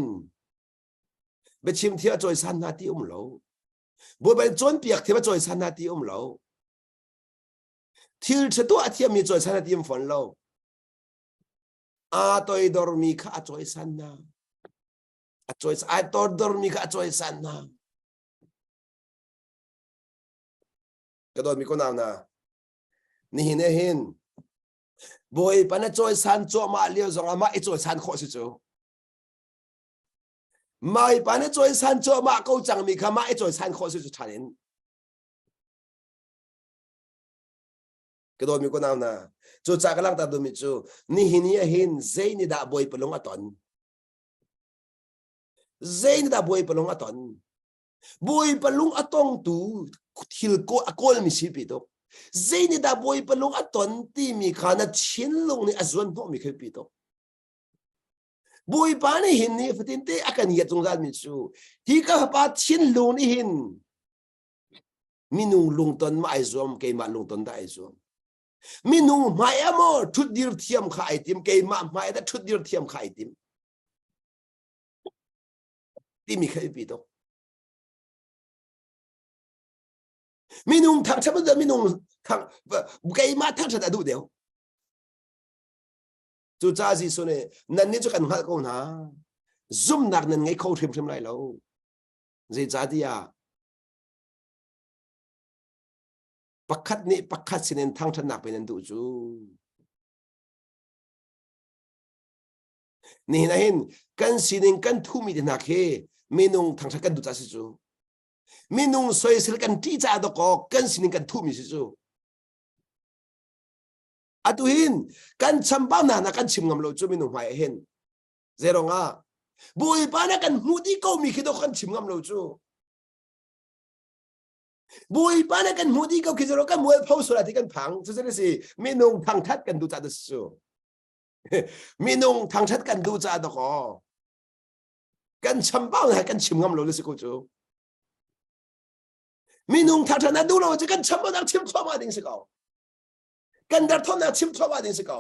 be chim thia choi san na ti lo bo ben chon piak thia choi san na ti lo thil che to athia mi choi san na ti fon lo a toi dormi kha choi san na a choi a tor dormi kha choi san na cái đôi mi có nào na ni hin hin boy pana choi san cho ma liu zong ma choi san kho si chu mai pana choi san cho ma ko chang mi kha ma choi san kho si chu chanin cái đôi mi có nào na chu cha ka lang ta do mi chu ni hin zai ni da boy palong aton zai ni da boy palong aton boy palong atong tu thil ko akol mi si pi to zai ni da boy palong aton ti mi khana chin long ni azwan no mi khe pi to boy pa ni hin ni fatin te akan ya chung zal mi chu hi ka pa chin long ni hin minung lung ton ma ai zom ke ma lung ton da ai zom minung mai amo thut dir thiam kha ai tim ke ma mai da thut dir thiam kha ai tim ti mi khe pi to minung thang chama da minung thang cái mà thang chada du deu chu cha ji so ne nan ni chu kan ha ko na zum nak nan ngai khâu thim lại lo ji cha dia pakhat sinen thang than nak pe nan du chu ni na hin kan sinen kan thu mi de nak he minung thang kan du cha si chu minung soi sil kan ti cha do ko kan sinin kan thu mi si chu atu hin kan chamba na kan chim ngam lo chu minung mai hen zero nga bui pa na kan mudi ko mi khi do kan chim ngam lo chu bui pa na kan mudi ko khi zero kan mual phau sura ti kan phang chu se si minung thang that kan du cha do chu minung thang that kan du cha do ko kan chamba na kan chim ngam lo le si ko chu minung thang that na du lo chu kan chamba na chim thwa ma ding si koกันดัดท่อนาชิมทว่าดิ้งสิเขา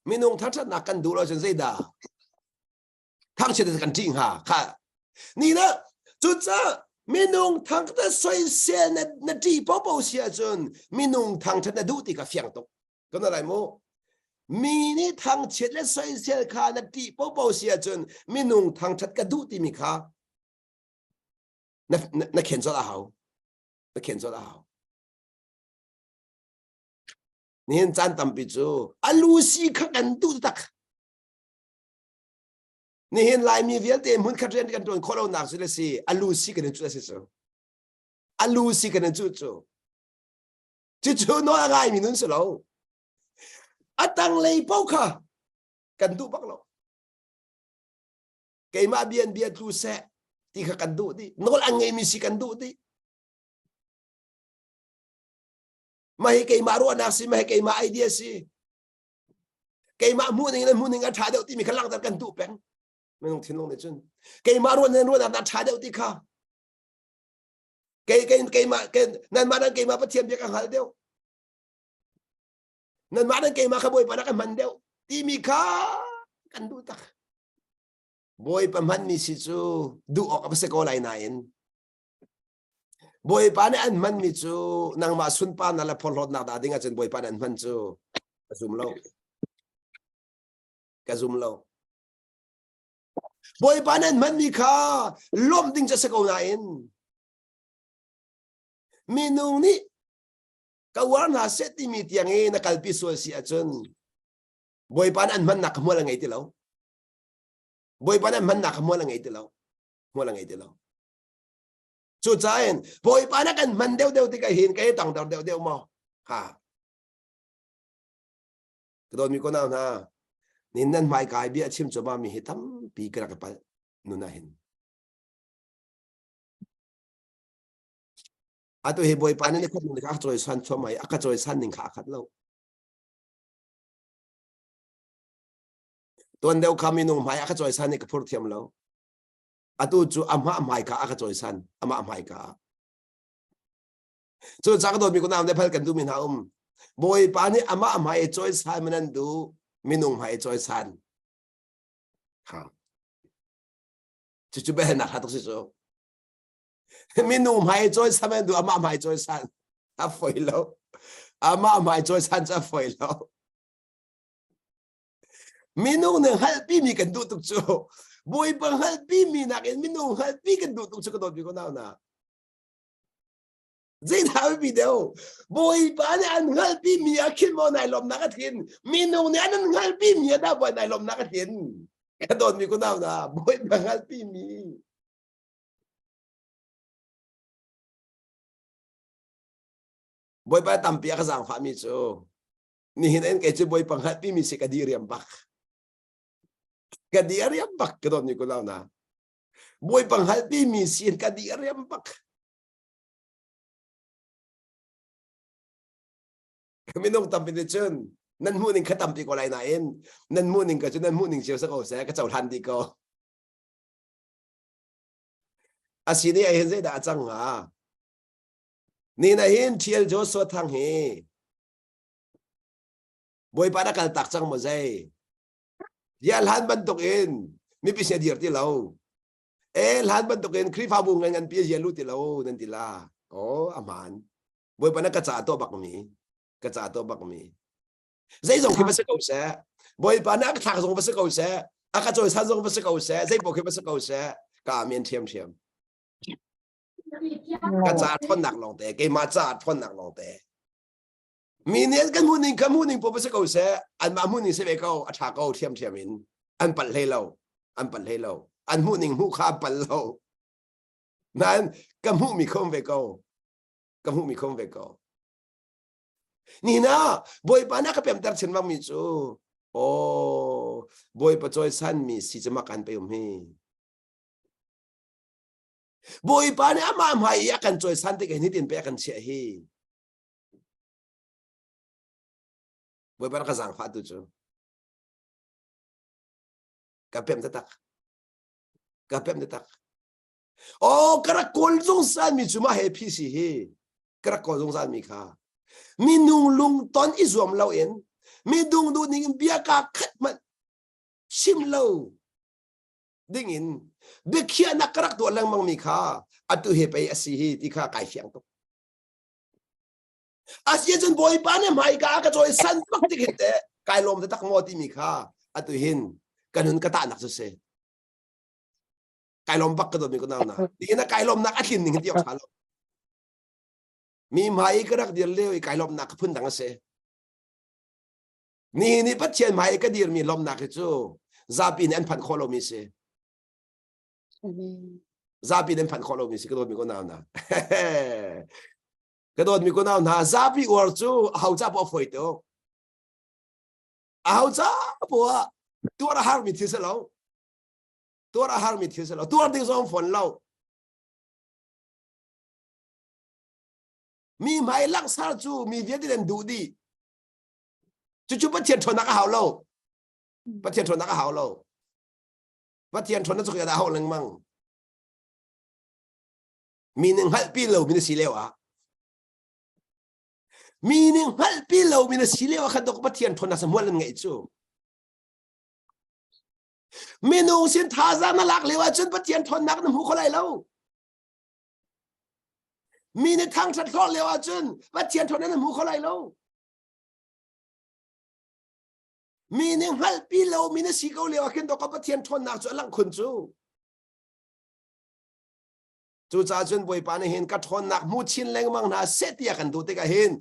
มีนุ่งทัศนักกันดูเราจนเสียดาทั้งเฉลี่ยกันจริงฮะค่ะนี่นะจุดจ้ามีนุ่งทั้งแต่สวยเสียนจีบบ่เสียจนมีนุ่งทั้งทัศนดูติกับเฟียงตกก็นั่นอะไรโมมีนี่ทั้งเฉลี่ยสวยเสียค่ะนจีบบ่เสียจนมีนุ่งทั้งทัศนดูติมีค่ะนั่นเขียนจดเอานั่นเขียนจดเอานี่เห็นจานตำปิจูอาลูซีขักันดูตักนี่เห็นลายมีเวียนเต็มหุ่นขัดเรียนกันตัวคนเราหนักสุดเลยสิอาลูซีกันจุดสิจูอาลูซีกันจูน้อยอะไรมีนุ่นสิเราอาตังเลยเป้าค่ะกันดูปักเราเกี่ยมาเบียนทูเสะที่ขักันดูดินอลอังเงมีสิกันดูดิไม่ให้เกี่ยมารู้นักสิไม่ให้เกี่ยมาไอเดียสิเกี่ยมามูนึงนั่นมูนึงก็ชาเดียวที่มีขลังแต่กันดูแปงไม่ต้องทิ้งลงในจุนเกี่ยมารู้นักชาเดียวที่ข้าเกี่ยมานั่นมานั่นเกี่ยมาประเทียมเดียวกันหาเดียวนั่นมานั่นเกี่ยมาขบวยปนักมันเดียวที่มีข้ากันดูตักบอยประมันมีสิจูดูออกกับเสกอะไรนายบอยปานอันมันมีจูนางมาสุนปานนั่นแหละพอลดนักดาดิ้งอาจารย์บอยปานอันมันจูกระซุ่มโลบอยปานอันมันมีข้าล้มดิ้งจะเสกอะไรมีนุ่งนี่กวนหาเซติมีเตียงเองนักการพิสูจน์สิอาจารย์บอยปานอันมันนักมัวละไงที่เราบอยปานอันมันนักมัวละไงที่เราจุดใจเห็นบอยปานักันมันเดียวที่ก็เห็นก็ต่างเดียวมาค่ะก็โดนมีคนเอานะนี่นั่นไม่กายเบี้ยชิมจะมามีเหตุทำปีกระกับนู่นน่ะเห็นอ่ะตัวเห็นบอยปานี่คนหนึ่งก็จอยสันชอบไหมอ่ะก็จอยสันหนึ่งขาขัดแล้วตัวเดียวคำมีนุ่มหายอ่ะก็จอยสันนี่ก็พูดเทียมแล้วอะตูจูอามาไม่กะอะก็จอยสันอามาไม่กะจูจากโดนมีคนนำได้พัลกันดูมินหาบอยปานี่อามาไม่จอยสันมันนั่นดูมินุ่งไม่จอยสันค่ะ chú bé nạt hạt tôi số mình nung mai trôi san mình đu ama mai trôi san à phơi lâu ama mai trôi san cho phơi lâu mình nung nè hal pi mi cần đu tục số bồi bằng hal pi mi nạc mình nung hal pi cần đu tục số cái đó bị có nào nè dễ tháo video bồi bán ăn hal pi mi à khi mà này làm nạc thiên mình nung nè ăn hal pi mi đã bồi này làm nạc thiên cái đó bị có nào nè bồi bằng hal pi mi bồi ba tam pia cái dạng phạm mi số ni hinan cái chứ bồi bằng hal pi mi sẽ cái đi riêng bạc cái đi riêng bạc cái đó bị có nào nè bồi bằng hal pi mi xin cái đi riêng bạc mình nông tâm bên trên nên mua những cái tâm bị qua lại này nên mua những cái cho nên mua những chiều sắc hậu sẽ cái chậu than đi cơ à xin đi ai hiện đã chăng à ni này hiện chiều cho số thằng he bồi para cái tắc chăng mà dây ya lan ban tục in mi bị xe điệt đi lâu lan ban tục in khi pha bùng ngan bia ya lút đi lâu nên đi la aman bồi para cái chả to bạc mi cái chả to bạc mi dây dòng khi bắt cầu xe bồi bán ác thằng dòng bắt cầu xe ác trôi san dòng bắt cầu xe dây bộ khi bắt cầu xe cả miền thiêm cái chả thon nặng lòng tệ cái mà chả thon nặng lòng tệ mình nên cái muốn bộ bắt cầu xe anh mà muốn sẽ về cầu thả cầu thiêm mình anh bận lê lâu anh muốn mua khá bận lâu nên cái muốn mình không về cầu Nina, boy pa na kapem tar chen mang mi chu. Boy pa choi san mi si chama kan pe he. Boy pa na ama mai ya kan choi san te ke ni tin pe kan che he. Boy pa ka zang fa tu chu. Kapem ta tak. Kara kol zong san mi chu ma happy si he. Kara kol zong san mi kha. Mi nung lung ton izom lau en mi dung du ning bia ka khat man sim lau ding in be khia na karak to lang mang mi kha atu he pe asi hi ti kha kai fiang to asia chen boy pa ne mai ka choi san pak ti khete kai lom ta tak mo ti mi kha atu hin kanun ka ta nak se kai lom pak ka do mi ko na ti na kai lom nak athin ning ti ok sa lo mi mai karak dir le kai lom nak phun dang se ni bắt chen mai ka dir mi lom nak chu zapin an phan kholo mi se zapin an phan kholo mi se ka do mi ko na cái đó mình có nào na zapi or chu hậu cha bỏ phơi to hậu cha bỏ tua ra har mi thi se lo tua đi xong phun lo mi mai lăng sao chu mi viết đi đến đủ đi chú bắt tiền thôn nãy hậu lo bắt tiền thôn nãy hậu lo bắt tiền thôn nó chỉ là hậu lăng măng mi neng hal pi lo mi nó xí leo à meaning hal pilaw mina silewa kadok patyan thona sa mualan nga ito minung sin thaza na laklewa chun patyan thon nak nam hukolay law mini thang chat thol lewa chun patyan thon nam hukolay law meaning hal pilaw mina sikaw lewa ken dok patyan thon nak chu alang khun chu chú cha chun boy pa ne hin ka thon nak mu chin leng mang na setia kan du te ka hin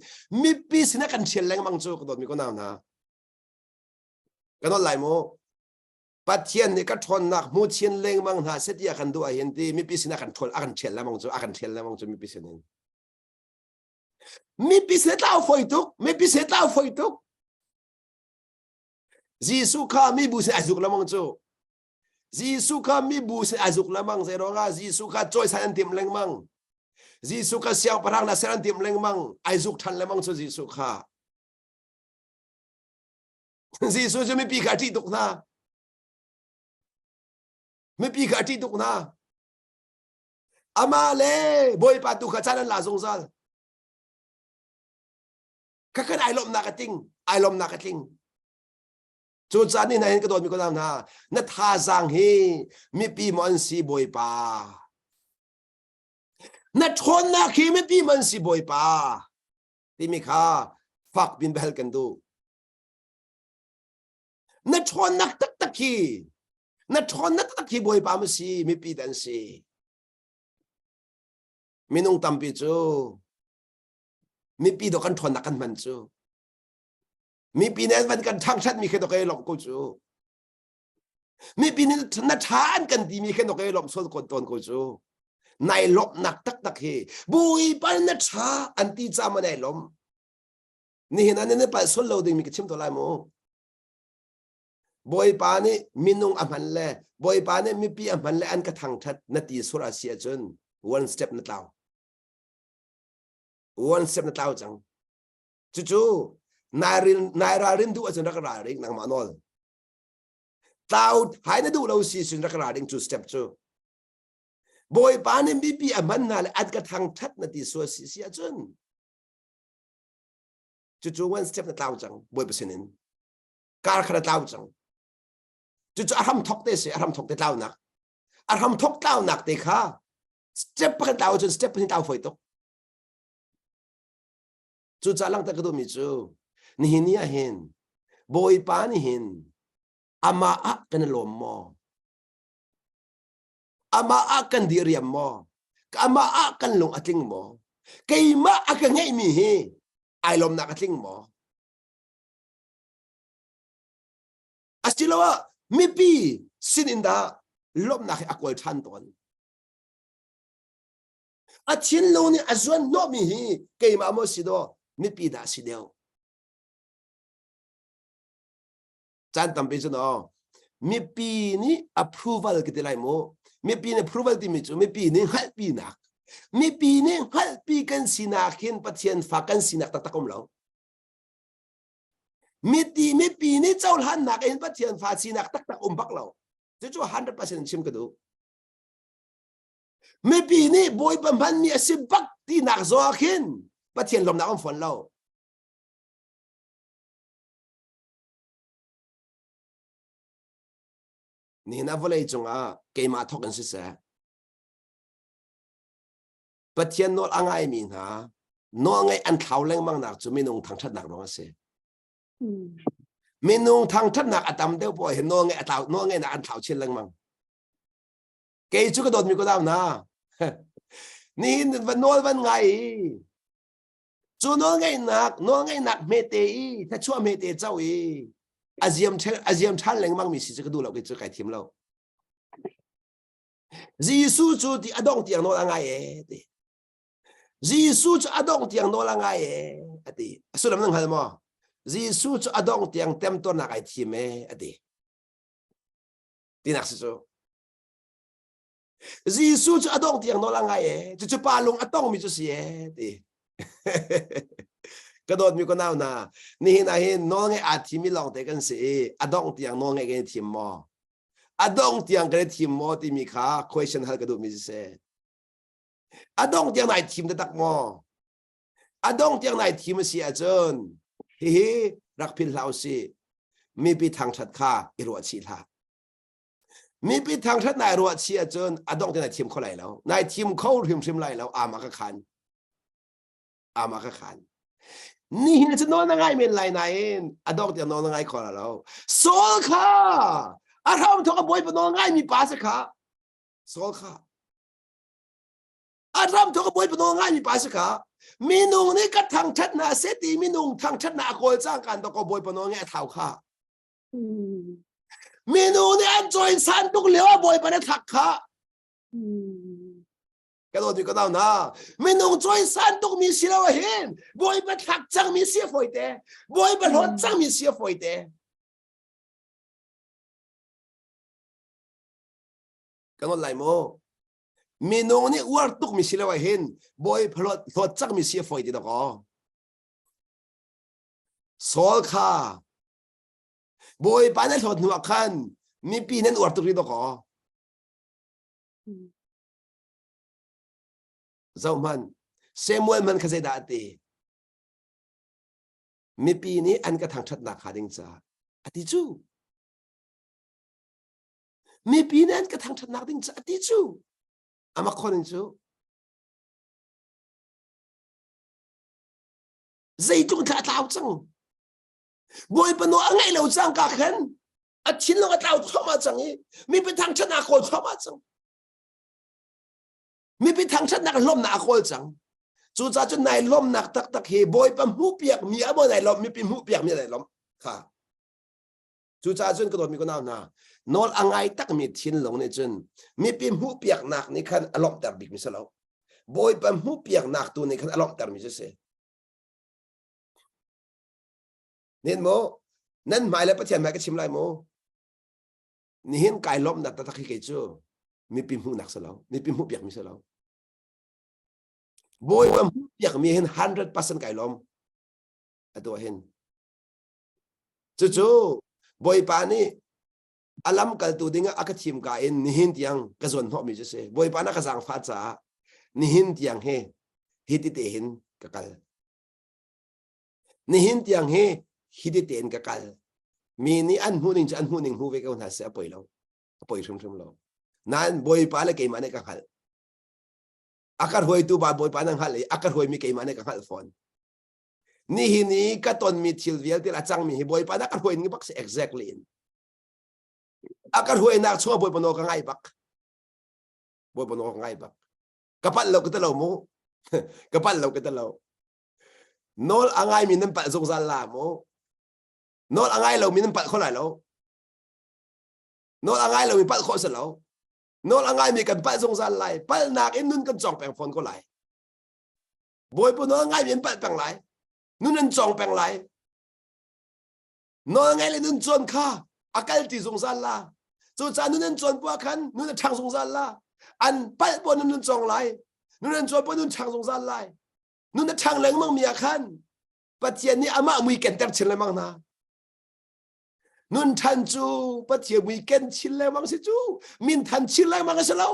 mi pis na kan chen leng mang chu ko mi ko na na ka no lai mo pathian ne ka thon nak mu chin leng mang na setia kan du a hin ti mi pis na kan thol a kan chen la mang chu a kan chen la mang chu mi pis ne mi pis ne tao foi tuk jisu kha mi bu se azuk la mang chu Jisu ka mi bu se azuk lamang zero nga Jisu ka choi san tim leng mang Jisu ka siang parang na san tim leng mang azuk than lamang so Jisu ka Jisu je mi pi ka ti tuk na ama le boy pa tu ka chanan la zong zal ka kan ai lom na ka ting chú cha ni này cái đồ mi có làm na nó tha giang hi mi pi mon si bồi pa nó chôn na khi mi pi mon si bồi pa thì mi kha phật bin bel kan du nó chôn na tắc khi nó chôn na tắc khi bồi pa mi si mi pi dan si mi nung tam pi chú mi pi do kan chôn na kan man chú mi pi nên vẫn kan thang sát mi khi do cái lọc cô chú mi pi nên nó chán kan đi mi khi do cái lọc số con ton cô chú này lọc nặc tắc hi bùi pan nó chá anh ti cha mà này lom ni hình anh nên phải số lâu đi mi cái chim to lại mo bùi pan này minung amhan le bùi pan này mi pi amhan le anh cái thang sát nó ti số ra xia chân one step nó tao chẳng chú nai ra rin du ở trên rắc ra ring nang mà nói tao hai nó du lâu xì trên rắc ra ring two step chú bồi bán em bị à mình là ăn cái thằng thắt là đi xua xì xì chân chú one step là tao chẳng bồi bớt xin cả khá là tao chẳng chú aram thóc thế gì aram thóc thế tao nè aram thóc tao nè thế khá step cái tao chân step cái tao phải tốt chú lăng ta cái đồ mi chú ni hin ya hin bồi bán hin ama á cái lom mo ama akan diriam mo ama akan lung atling mo kay ma akan ngay mi hi ai lom na atling mo asilawa mi pi sininda lom na akwal chan ton achin lo ni azwan no mi hi kay ma mo sido mi pi da sideo chan tampi no mi pi ni approval kitilai mo mi pi ne approval ti mi chu mi pi ni hal pi nak mi pi ni hal pi kan sinakin pathian fa kan sinak tatakom lo mi pi ni chaul han nak en pathian fa sinak tak bak lo chu 100% chim ka du mi pi ni boy pamhan mi asib bak ti nak zo khin pathian lom na om fon lo ni na volei chunga keima thokan si sa pathian nol angai mi na no ngai an thau leng mang nak chu minung thang that nak ronga se minung thang that nak atam deu po he no ngai na an thau chen leng mang ke chu ka dot mi ko daw na ni van nol van ngai chu no ngai nak me te i ta chu me te chau i aziam chan leng mang mi si chu du lo ke chu kai thim lo Giêsu chu ti adong tiang no angai e ti Giêsu chu adong tiang no angai e ati asulam nang hal mo Giêsu chu adong tiang tem to na kai thim e ati tinak si chu Giêsu chu adong tiang no angai e chu palung atong mi chu si e ti cái đôi mi có nào na ni na hin nó nghe thì mi lòng thế cái gì adong tiếng nó nghe cái thìm mò adong tiếng cái thìm mò thì mi khá question hal cái đôi mi sẽ adong tiếng này thìm được tắc mò adong tiếng này thìm si ở trên hi rắc pin lao si mi bị thằng thật khá iruat chi la mi bị thằng thật này iruat chi ở trên adong tiếng này thìm khó lại lâu này thìm khó thìm lại lâu mà cái khăn ni hin chu no na ngai men lai nai adok ti no na ngai khora lo sol kha aram tho ka boy pa no ngai mi pa sa kha sol kha aram tho ka boy pa no ngai mi pa sa kha minung ni ka thang that na se ti minung thang that na ko chang kan to ko boy pa no ngai thau kha minung ni an join san tuk lewa boy pa na thak kha cái đó thì có nào na mình nông trôi san tục mi xí lao hen bôi bắt thắc trăng mi xí phơi té bôi bắt hot trăng mi xí phơi té cái đó lại mô mình nông ni uar tục mi xí lao hen bôi bắt hot trăng mi xí phơi té đó có sol kha bôi bán hết hot nuak khan mi pi nên uar tục đi đó có dẫu man Samuel man khazai đã ti mi pi ni an ka thang that na khading cha ati chu mi pinan ka thang that ding cha ti chu ama khonin chu dây chung thả tao chăng bồi bận nó ngay lâu chăng cả khen à chín lâu tao thoma chăng ấy mi bị thằng chân nào khôi thoma chăng mi bị thằng chân nào lom nào khôi chăng chú cha chân này lom nào tắc tắc hi bồi bận hú piak mi à bồi này lom mi bị hú piak mi này lom ha chú cha chân cái đó mi có nào na nol angai tắc mi chín lâu này chân mi bị hú piak nạc này khan lom tar big mi sao bồi bận hú piak nạc tu này khan lom tar mi sẽ nên mô nên mai lại bắt chuyện mai cái chim lại mô ni hiên cài lom đặt ta khi cái chưa mi pim hu nạc sao mi pim hu biak mi sao boy pam hu biak mi hiên 100% cài lom ato hiên chú boy pa ni alam kal tu dinga aka chim ka in ni hiên tiang ka zon ho mi je boy pa na ka sang pha cha ni hiên tiang he hiti te hiên ka kal ni hiên tiang he hiti ten ka kal mi ni an huning hu ve ka na se poi lo poi shum lo nan boy pa le ke mane ka hal akar hoi tu ba boy pa nang hal akar hoi mi ke mane ka hal phone ni hi ni ka ton mi thil vial ti la chang mi hi boy pa na ka hoi ni bak se exactly akar hoi na chua boy pa no ka ngai bak boy pa no ka ngai bak kapal lo ka ta lo mo kapal lo ka ta lo nol angai mi nan pa zong zan la mo nol angai lo mi nan pa kho lai lo nol angai lo mi pa kho sa lo nol angai mi kan pa zong zan lai pa nak in nun kan chong peng phone ko lai boy po nol angai mi pa peng lai nun nan chong peng lai nol angai le nun chon kha akal ti zong zan la chu cha nun nan chon po khan nun chang zong zan la an pa po nun chong lai nun nan chon po nun chang zong zan lai nun chang leng mang mi khan pa chian ni ama mui ken ter chin le mang na nun than chu pa chian mui ken chin le mang si chu min than chin le mang sa lo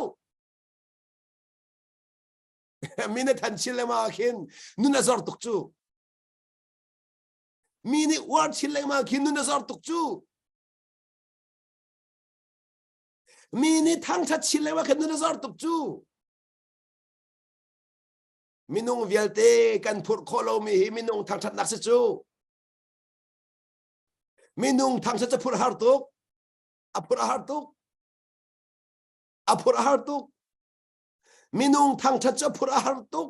min than chin le mang khin nun azor tuk chu min war chin le mang khin nun azor tuk chu min thang cha chin le mang khin nun azor tuk chu minung vialte kan phur kholo mi hi minung thang that nak se chu minung thang sa phur har tuk apur har tuk minung thang that phur har tuk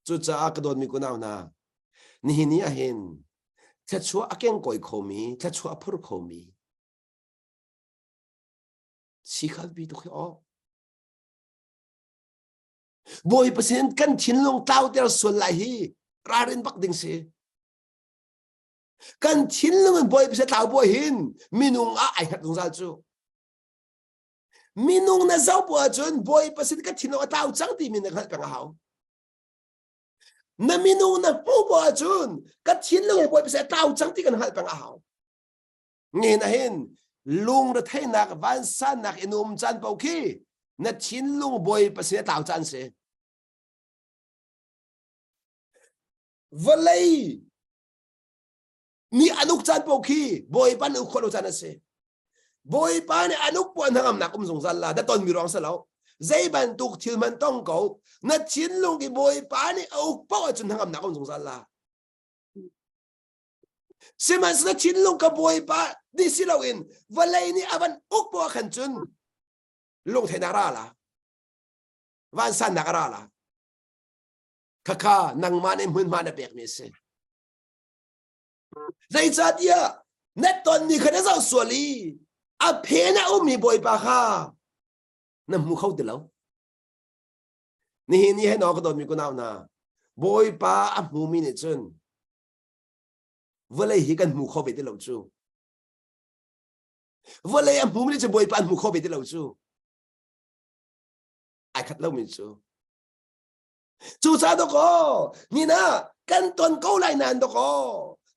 chu cha ka don mi ku naw na ni hi ni a hin cha chu a keng koi khomi cha chu a phur khomi si khal bi tu kho boy pasien kan chin long tao ter sol lai hi rarin bak ding se kan chin long boy pasien tao boy hin minung a ai hat dong zal chu minung na zau bo chun boy pasien ka chin long tao chang ti min na khat pang hao na minung na pu bo chun ka chin long boy pasien tao chang ti kan hat pang hao nge na hin lung ra thai nak van san nak inum chan pau khi na chin lung boy pasien tao chan se valai ni anuk chan po khi boy pan u kholo chan se boy pan anuk po hangam na kum zong zan la da ton mi rong sa lo zai ban tuk thil man tong ko na chin lung ki boy pan au po chun hangam na kum zong zan la seman sa chin lung ka boy pa di silawin valai ni aban uk po khan chun lung thai na ra la van san na ra la kaka nang mane mun mana pek mi se zai cha dia net ton ni khana zau suali a phena u mi boy pa kha na mu khau de lo ni he no ko don mi ko naw na boy pa a mu mi ne chun vale hi kan mu kho be de lo chu vale a mu mi ne boy pa mu kho be de lo chu ai khat lo mi chu chú cha đó có ni na căn tuần câu lại nàn đó có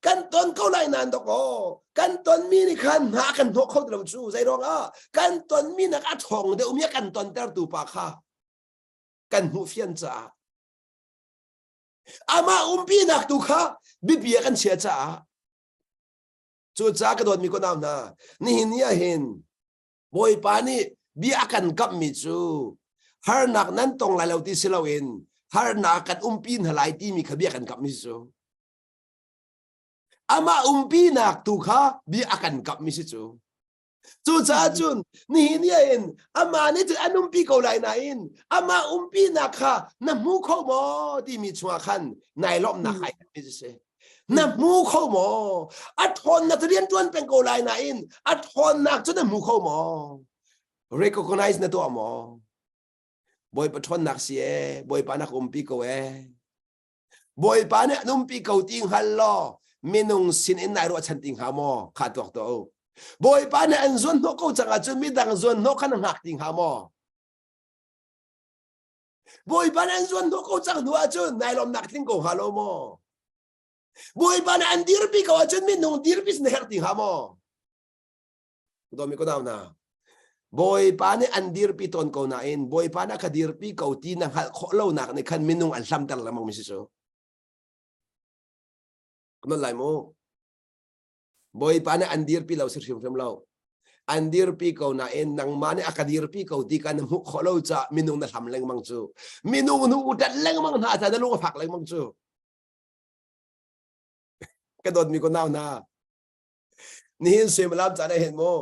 căn tuần câu lại nàn đó có căn tuần mi ni khăn hạ căn thọ khâu đầu chú dây đó á căn tuần mi na cá thòng để umia căn tuần ter tu pa kha căn hu phiền cha ama pi nak tu kha bi bi căn chia cha chu cha ka don mi ko nam na ni nia hin boy pa ni bi akan kap mi chu har nak nan tong lai lo ti silawin har na kat pin halai ti mi khabi akan kap mi chu ama pi nak tu kha bi akan kap mi chu chu cha chun ni nia in ama ni tu pi ko lai na in ama pi nak kha na mu kho mo ti mi chua khan nai lom na khai mi se na mu kho mo a thon na rian tuan pen ko lai na in a thon nak chu na mu kho mo recognize na to mo boy pa thon nak sie boy pa nak pi ko boy pa ne pi ko ting hal lo minung sin in nai ro chan ting ha mo kha tok to boy pa ne an zon no ko changa chu mi dang zon no khan ngak ting ha mo boy pa ne an zon no ko chang nuwa chu nai lom nak ting ko halo mo boy pa ne an dir pi ko chu mi nung dir pi ne her ting ha mo do mi ko na boy pa ne an dir pi ton ko na in boy pa na ka dir pi ko ti na hal kho lo nak ne khan minung an lam tar lamang mi si so no lai mo boy pa ne an dir pi lo sir sim lo an dir pi ko na in nang ma ne akadir pi ko ti kan mu kho lo cha minung na lam leng mang chu minung nu utat leng mang na ta lu phak leng mang chu ka dot mi ko na ni hin sim lam cha ne hen mo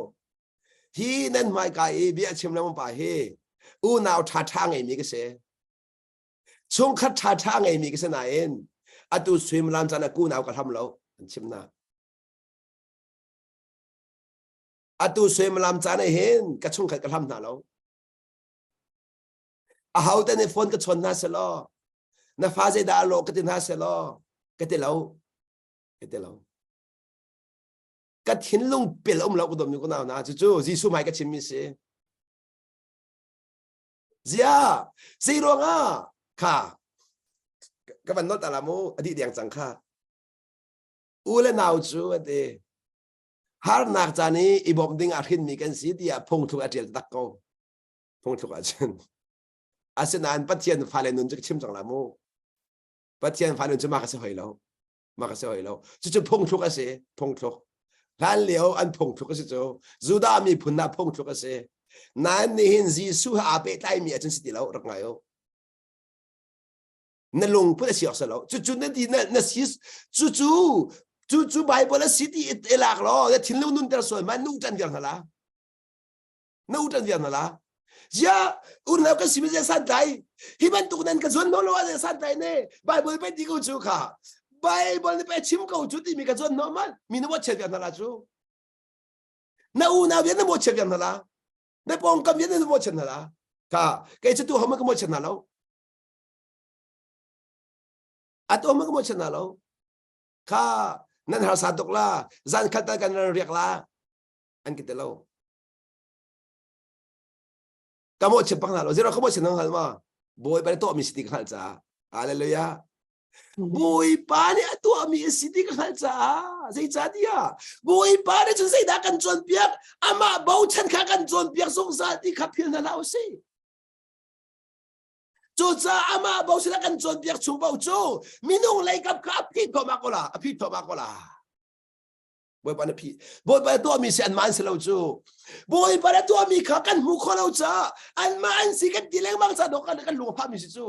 hi nan mai ka e bi a chim lam pa he u naw tha tha ngai mi ke se chung khat tha tha ngai mi ke se na in atu sim lam cha na ku naw ka tham lo chim na atu sim lam cha na hen ka chung khat ka tham na lo a hau ta ne phone ka chon na se lo na fa je da lo ka tin ha se lo ka te lo ka thin lung pel lo ko dom ni ko na chu ji su mai ka chim mi se zia zero nga kha ka ban no ta la mo adi diang chang kha u le naw chu ade har nak cha ni i bom ding a khin mi kan si dia phong thu a tel tak ko phong thu a chen asenan pathian fa le nun chu chim chang la mo pathian fa nun chu ma ka se hoi lo chu phong thu ka se phong thu lan liao an phong thu ka se chu juda mi phun na phong thu ka se nan ni hin ji su ha pe tai mi a chen si ti lo rak ngai yo na long pu si ok sa lo chu na di na si chu bible city elak lo ya thin lu nun ter so man nu tan viang la ja un na ka si me san dai hi ban tu nan ka zon no lo a san dai ne bible pe ti ko chu kha bible pe chim ko chu ti mi ka zon no man mi no mo che viang la chu na u na vian mo che viang la na pong kam vian mo che na la ka ke chu tu ha ma ko mo che na lo ato ma ko mo che na lo ka nan har sa dok la zan khata kan riak la an ki te lo ka mo che pang na lo zero ka mo che nang hal ma boy pa to mi sti ka cha hallelujah boy pa ni to mi sti ka cha sei cha dia boy pa ni chun sei da kan chon piak ama bau chan kha kan chon piak song sa ti kha phil na lao si chu cha ama bau sila kan chon piak chu bau chu minung lai kap kha phi tho ma ko la boy pa na phi boy pa to mi se an man se lo chu boy pa to mi kha kan mu kho lo cha an man si kan dileng mang cha do kan lu pha mi si chu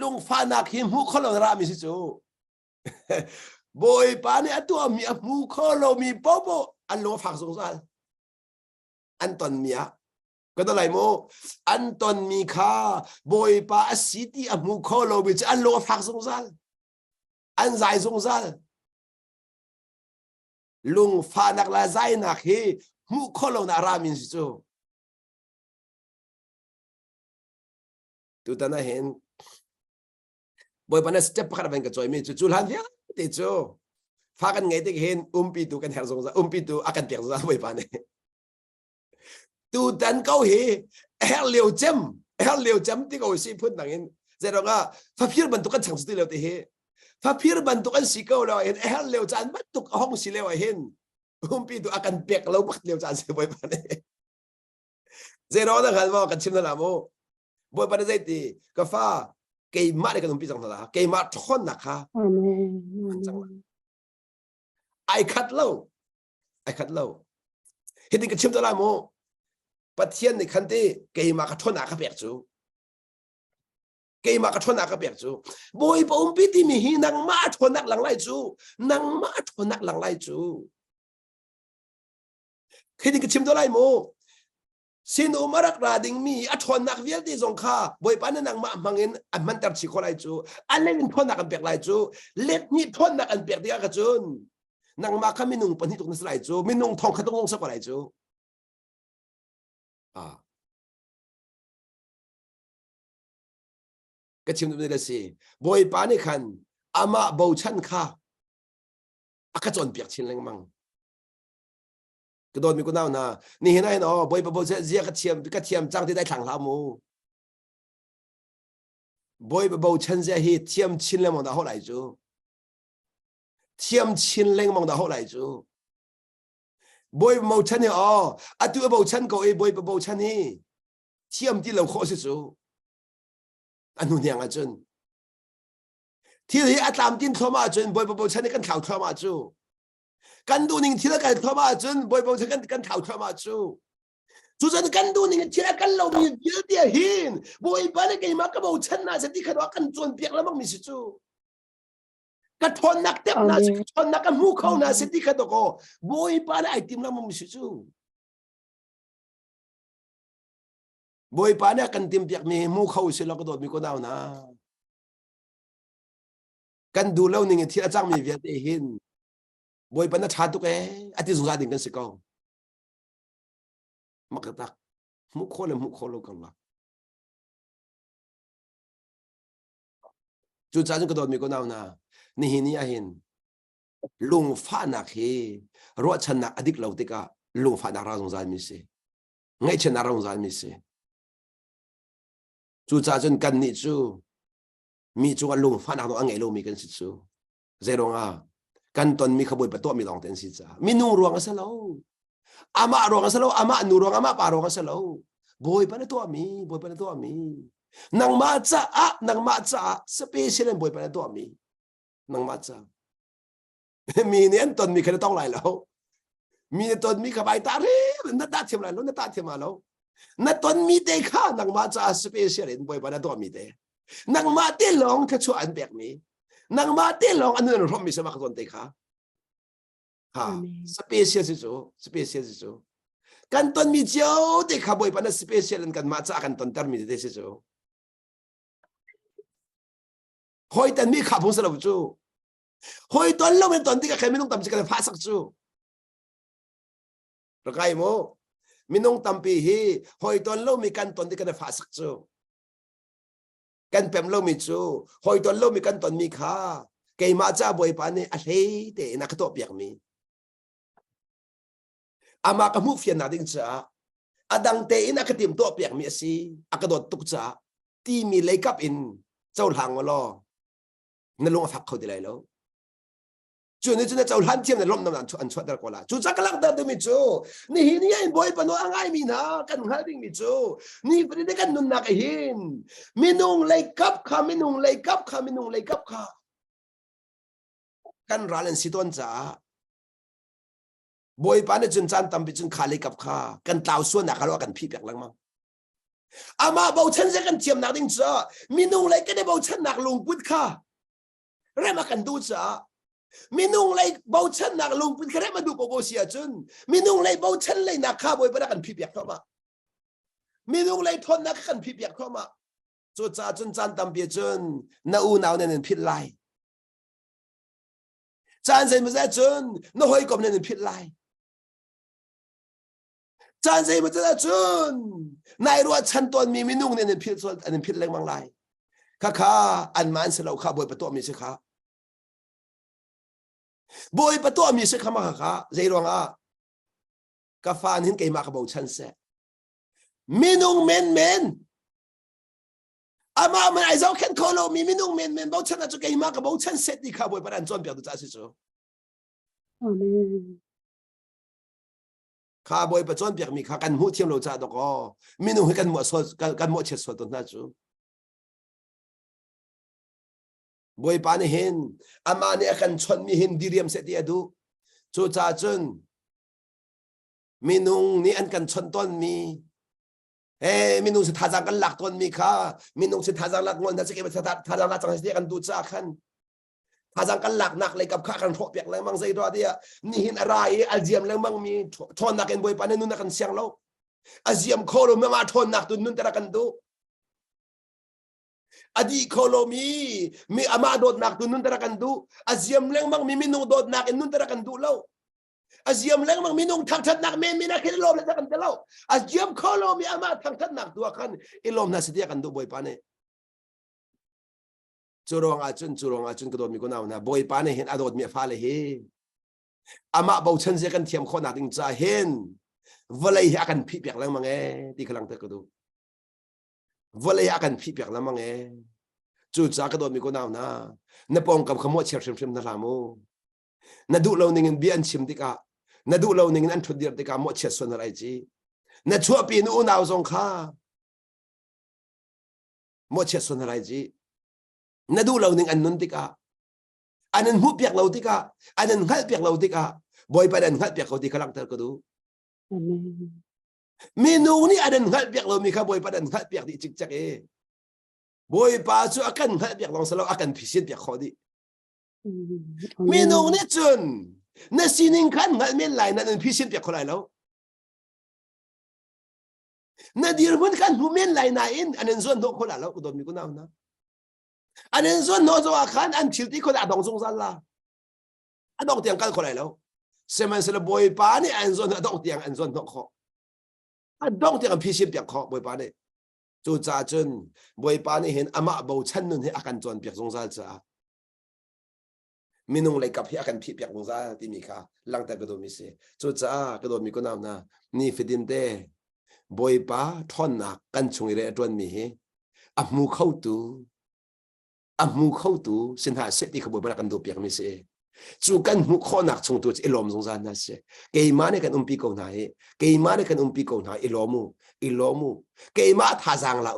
lung fa na khi mu kho lo ra mi si chu boy pa ni to mi mu kho lo mi bo an lo phak song sal an ton mi aก็ต้องไล่โมอันตอนมีค่าบอยป้าสิที่อมุขโลบิจอันโลฟักสงสารอันใจสงสารลุงฟานักลาใจนักเฮมุขโลนารามินสิจูตุตานะเห็นบอยป้าเนี่ยสเต็ปพักกันกับจอยมีจูหันเดียวติดจูฟักกันไงที่เห็นปีตุกันแหงสงสารปีตุอากันเปียกสงสารบอยป้าเนี่ยtu tan câu hi hel liu chem ti ko si phun dangin zero nga fa phir ban tu kan chang sti leo te he fa phir ban tu kan si ko lo en hel liu chan bat tu hong si leo hen pi tu akan pek lo bat liu chan se boy pa ne zero na hal mo kan chim na la mo boy pa ne zai ti ka fa ke ma de kan pi chang la ke ma thon na kha ai khát lâu hiện cái chim đó là mô bắt thiên này khăn tê cây mà cái thôn nào cái bẹt chú cây mà cái thôn nào cái bẹt chú bồi bông biết đi mi hi năng mã thôn nặng lằng lại chú năng mã thôn nặng lằng lại chú hiện cái chim đó là mô xin umarak ra ding mi a thon nak vial ti zong kha boi pan nang ma mangin an man tar chi kholai chu alen thon nak an pek lai chu let ni thon nak an pek dia ka chun nang ma kha minung pan hi tuk nas lai chu minung thong kha tong sa ko lai chu cái chim này là gì boi pan ni khan ama bau chan kha aka chon pek chin leng mang cái đôi mình có nào nè nè hiện nay nó bồi bồi sẽ giết cái chiêm trang thì đại thẳng lắm mù bồi bồi chân sẽ hi chiêm chín lên mong đã hậu lại chú chiêm chín lên mong đã hậu lại chú bồi bồi chân thì à tụi bồi chân cậu ấy bồi chân hi chiêm đi lâu khó chú anh nuôi nhàng à chân thì làm tin thua mà chân bồi chân thì cần khảo thua mà chúกันดูนิ่งทีละกันทว่าจนบ่อยๆจะกันข่าวทว่าจูจูจนกันดูนิ่งทีละกันเรามีเยอะเดียหินบ่อยๆเนี่ยกันมาก็บอกฉันน่ะจะที่ขัดว่ากันจนเปียกแล้วมั่งมีสิจูกันทนนักเต็มน่ะทนนักกันหูเข้าน่ะจะที่ขัดก็บ่อยๆเนี่ยไอติมแล้วมั่งมีสิจูบ่อยๆเนี่ยกันติมเปียกมีหูเข้าสิแล้วก็โดดมีก็ดาวนะกันดูแล้วนิ่งทีละจังมีเยอะเดียหินบอยปันนัดชาตุกอาทิตย์สุดท้ายดิ่งกันสิก้ามักตักมุขโคลกันละจุดจ้าจุดกระโดดมีคนเอาหน้านี่เห็นนี่เห็นลุงฟ้านักเฮรถชนะอดีตเราติกาลุงฟ้านักเราสงสารมิเสไงชนะเราสงสารมิเสจุดจ้าจุดกันนี่จูมีจูว่าลุงฟ้านักเราอังไงเรามีกันสิจูเจรองกันตอนมีขบวนประตูมีลองเต็นสิจ้ามีนูรวงกันซะแล้วอาม่ารวงกันซะแล้วอาม่านูรวงอาม่าปารวงกันซะแล้วบอยปันตัวมีนางมาจ้าสเปเชียลบอยปันตัวมีนางมาจ้ามีเนี่ยตอนมีใครต้องไหลแล้วมีตอนมีขบายตาเร่นัดตาเทียมไหลแล้วนัดตาเทียมมาแล้วนัดตอนมีเด็กข้านางมาจ้าสเปเชียลบอยปันตัวมีเด็กนางมาเต้ลองแค่ช่วยอันแบบนี้นางมาเต้ลองอันนั้นรวมมีสมัครคนเด็กค่ะสเปเชียลสิจูกันตอนมีเจ้าเด็กขับไปปันสเปเชียลกันมาจากกันตอนตอนมีเด็กสิจูหอยตอนมีขับพงศาวจูหอยตอนเราเป็นตอนที่ใครไม่ต้องทำสิ่งกันพาสักจูรักไอ้โมไม่ต้องทำปีฮีหอยตอนเรามีกันตอนที่กันพาสักจูกันเปมเรามีจูหอยตอนเรามีกันตอนมีข้าเกี่ยมาจ้าบอยปันเนี่ยอะไรเด็กนักตัวเปียกมีอามากับมุกเฟียนนาดิงจ้าอดังเตอินักติมตัวเปียกมีสิอากระโดดตุกจ้าที่มีเลยกับอินเจ้าหางวะล้อนั่นลงฝักเขาได้เลยแล้วจุดนี้จุดนี้เจ้าหันเทียมในลมน้ำหนักอันชดได้กว่าละจุดจักรลังเดินมีจูนี่หินยังบอยปนว่าง่ายมีนะกันหาดิ่งมีจูนี่ประเด็นกันนุนนักหินมินุงเลยกับข้ามินุงเลยกับข้ากันร้านสิตวนจ้าบอยปานจนจันทำไปจนขาเลยกับข้ากันเต่าส่วนหนักเขาว่ากันพี่เปียกลังมั้งอามาเบาชันจะกันเทียมหนักดิ่งจ้ามินุงเลยก็ได้เบาชันหนักลงพุทธข้าเรื่องมากันดูจ้ามินุงเลยเบาชันหนักลงพุทธข้าเรื่องมาดูโปโกเสียจนมินุงเลยเบาชันเลยหนักข้าบอยปานกันพี่เปียกเข้ามามินุงเลยทนหนักกันพี่เปียกเข้ามาจุดจ้าจนจันทำไปจนน่าอูน่าเนี่ยผิดไล่จานใส่มาแจ้จนน้อยกบเนี่ยผิดไล่จานใส่มาแจ้จนนายรัวชันตอนมีมินุ่งเนี่ยผิดส่วนอันผิดแรงบางไล่ข้าอันมันเสลาข้าบอยประตูมีสิข้าบอยประตูมีสิข้ามาข้าใจรองกาฟานหินเกี่ยมากระบอกชันเสมินุ่งเมนอามามันไอ้เจ้าแค่คนเรามีมินุ่งเมนบอกฉันอาจจะเกี่ยมากกับบอกฉันเสร็จดีข้าบอยประดันจวนเปียกตัวจ้าสิจูข้าบอยประจวนเปียกมีข้ากันหูเทียมเราจ้าตกมินุ่งให้กันหมดสดกันหมดเช็ดสดตัวน่าจูบอยปานเห็นอามาเนี่ยกันชนมีเห็นดีเรียมเสร็จดีดู จูจ่าจุนมีนุงนี่อันกันชนต้นมีมีนุงสิทธาจังกันหลักต้นมีค่ะมีนุงสิทธาจังหลักเงินแต่สิเก็บทาจังหลักจังสิกันดูจ่าขันทาจังกันหลักหนักเลยกับข้ากันทบเปียกเลยมังใจตัวเดียนี่เห็นอะไรอัลเจียมเลยมังมีทนหนักกันบ่อยปานนู้นนักกันเสียงเราอัลเจียมโคโลไม่มาทนหนักตุนนู้นแต่ละกันดูอดีโคโลมีอามาโดดหนักตุนนู้นแต่ละกันดูอัลเจียมเลยมังมีนุงโดดหนักนู้นแต่ละกันดูเราอาเซียมเล้งมังมีนุ่งทางทัดหนักมีนักที่ลมเลยจะกันเล่าอาเซียมข้อลมมีอามาทางทัดหนักตัวกันอิลมน่าเสียกันดูบ่อยปานเนี่ยจูรองอาจุนกระโดดมีคนเอานะบ่อยปานเนี่ยเห็นอโดดมีฟ้าเลยเฮอามาเบาชันเสียกันเทียมคนหนักจริงจะเห็นวลัยอากันพิเปียกแล้วมังที่กำลังเตะกระดูวลัยอากันพิเปียกแล้วมังจูจ่ากระโดดมีคนเอานะนปองกับขโมยเชื่อมนั่นละมูนดูเราหนึ่งเบียนชิมติกานดูเราหนึ่งอันทุเดียร์ติกาหมดเชื่อส่วนอะไรจีนชัวปีนูนาวสงข้าหมดเชื่อส่วนอะไรจีนดูเราหนึ่งอันนุนติกาอันนั้นหุบเปียกเราติกาอันนั้นหัดเปียกเราติกาบ่อยไปอันหัดเปียกเขาติกาลังเตอร์ก็ดูเมนูนี้อันนั้นหัดเปียกเรามีข้าบ่อยไปอันหัดเปียกดิจิกจักบ่อยไปชัวกันหัดเปียกลองสลากันพิเศษเปียกเขาดิเมนูนี้จนนั่นสิ่งขันงั้นไม่ไหลนั่นพิเศษเปียกคนไหลแล้วนั่นดีร์มันขันหูไม่ไหลนั่นอันนั้นส่วนโน้คนละแล้วก็โดนมีคนเอานะอันนั้นส่วนโน้ตัวขันอันชิลที่คนละดองสงสารละอันดองเตียงกันคนไหลแล้วเสมันสละบอยป้านี่อันส่วนดองเตียงอันส่วนนกเขาอันดองเตียงพิเศษเปียกเขาบอยป้านี่จู่จ่าจนบอยป้านี่เห็นอามาเบาชันนั่นให้อาการจวนเปียกสงสารจ้ามีนุ่งเลยกับที่อาการพิเปียกสงสารที่มีค่ะหลังแต่กระโดดมีเสียจู่จ่ากระโดดมีคนเอานะนี่ฟิดิมเต้บอยป้าทอนหนักกันชงอีเรจวนมีอับมูเข้าตูสินหาเสติขบวนประกันตัวเปียกมีเสียจู่กันมูข้อหนักชงตัวอิลมสงสารนั่นเสียเกยมาในกันปีกองไหนเกยมาในกันปีกองไหนอิลมูเกยมาท่าจังเรา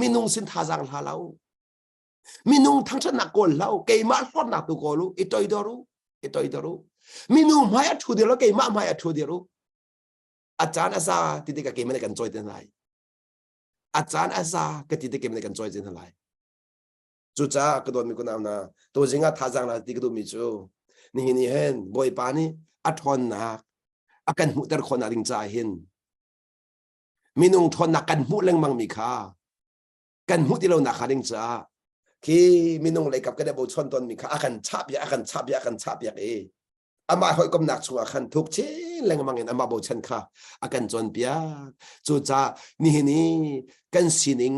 มีนุ่งสินท่าจังเรามีนุ่งทั้งชนะกอลเราเกยมาทอดหนักตัวกอลูอิตอยดอรูมีนุ่งไม่อัดทูเดียร์เกยมาไม่อัดทูเดียร์อาจารย์อาซาติดกับเกมในการจอยเต็นไรอาจารย์อาซาก็ติดกับเกมในการจอยเต็นไรจู่จ้ากระโดดมีคนเอานะตัวจริงอ่ะท่าจังละติดกระโดดมีจูนี่เห็นบอยปานี่อัดทอนนักอาการมุดแต่คนอะไรจาเห็นมีนุ่งทอนนักกันมุดเล่งมังมีค่ากันมุดที่เราหนักขาดิงจ้าที่มีนุ่งเลยกับกันได้บชนตนมีค่าอาการชับยาอามาหอยกำนักชัวขันทุกเช่นแรงมังเงินอามาบอกฉันค่ะอาการจนเปียจู่จ้านี่กันสินิง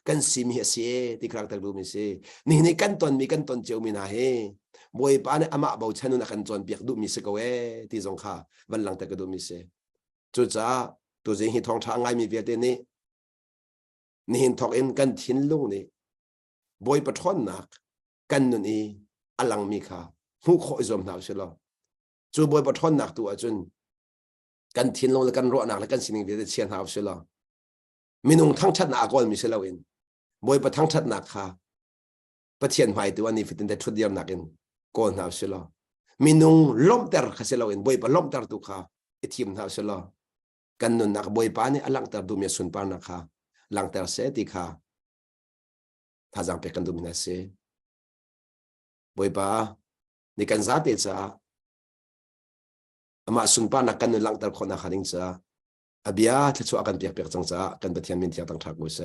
กันสิมีเสียที่ครั้งแต่ดูมีเสียนี่กันตนมีกันตนเจ้ามีนาเฮบอยป้าเนี่ยอามาบอกฉันนู่นอาการจนเปียกดูมีเสกเวที่สงค่ะวันหลังแต่ก็ดูมีเสียจู่จ้าตัวเองหิทองทางไงมีเวียดนี่หินทองเอ็นกันทิ้นลุงนี่บอยปะทอนนักกันนู่นนี่อลังมีค่ะผู้ขออิจมหนาวเชียวจู่บอยปะทอนหนักตัวจนกันทิ้งลงแล้วกันรัวหนักแล้วกันสิ่งเดียวเชียนหาวเสียแล้วมีนุ่งทั้งชัดหนักก่อนมีเสียแล้วเองบอยปะทั้งชัดหนักค่ะปะเทียนหายตัวนี้ฟิตแต่ชุดเดียวหนักเองก่อนหาวเสียแล้วมีนุ่งล้มแต่ร์เสียแล้วเองบอยปะล้มแต่ร์ตุค่ะทีมหาวเสียแล้วกันนุ่นหนักบอยปะนี่หลังแต่ร์ดูมีสุนปานักค่ะหลังแต่ร์เสียติค่ะถ้าจังเป็กกันดูมีน่าเสียบอยปะนี่กันซาติจ้าอามาสุนปานักกันหลังแต่คนนักขันจ้าอาบิยาที่ชัวกันเปียกจังจ้ากันไปเทียนมินเทียตั้งทักบุษ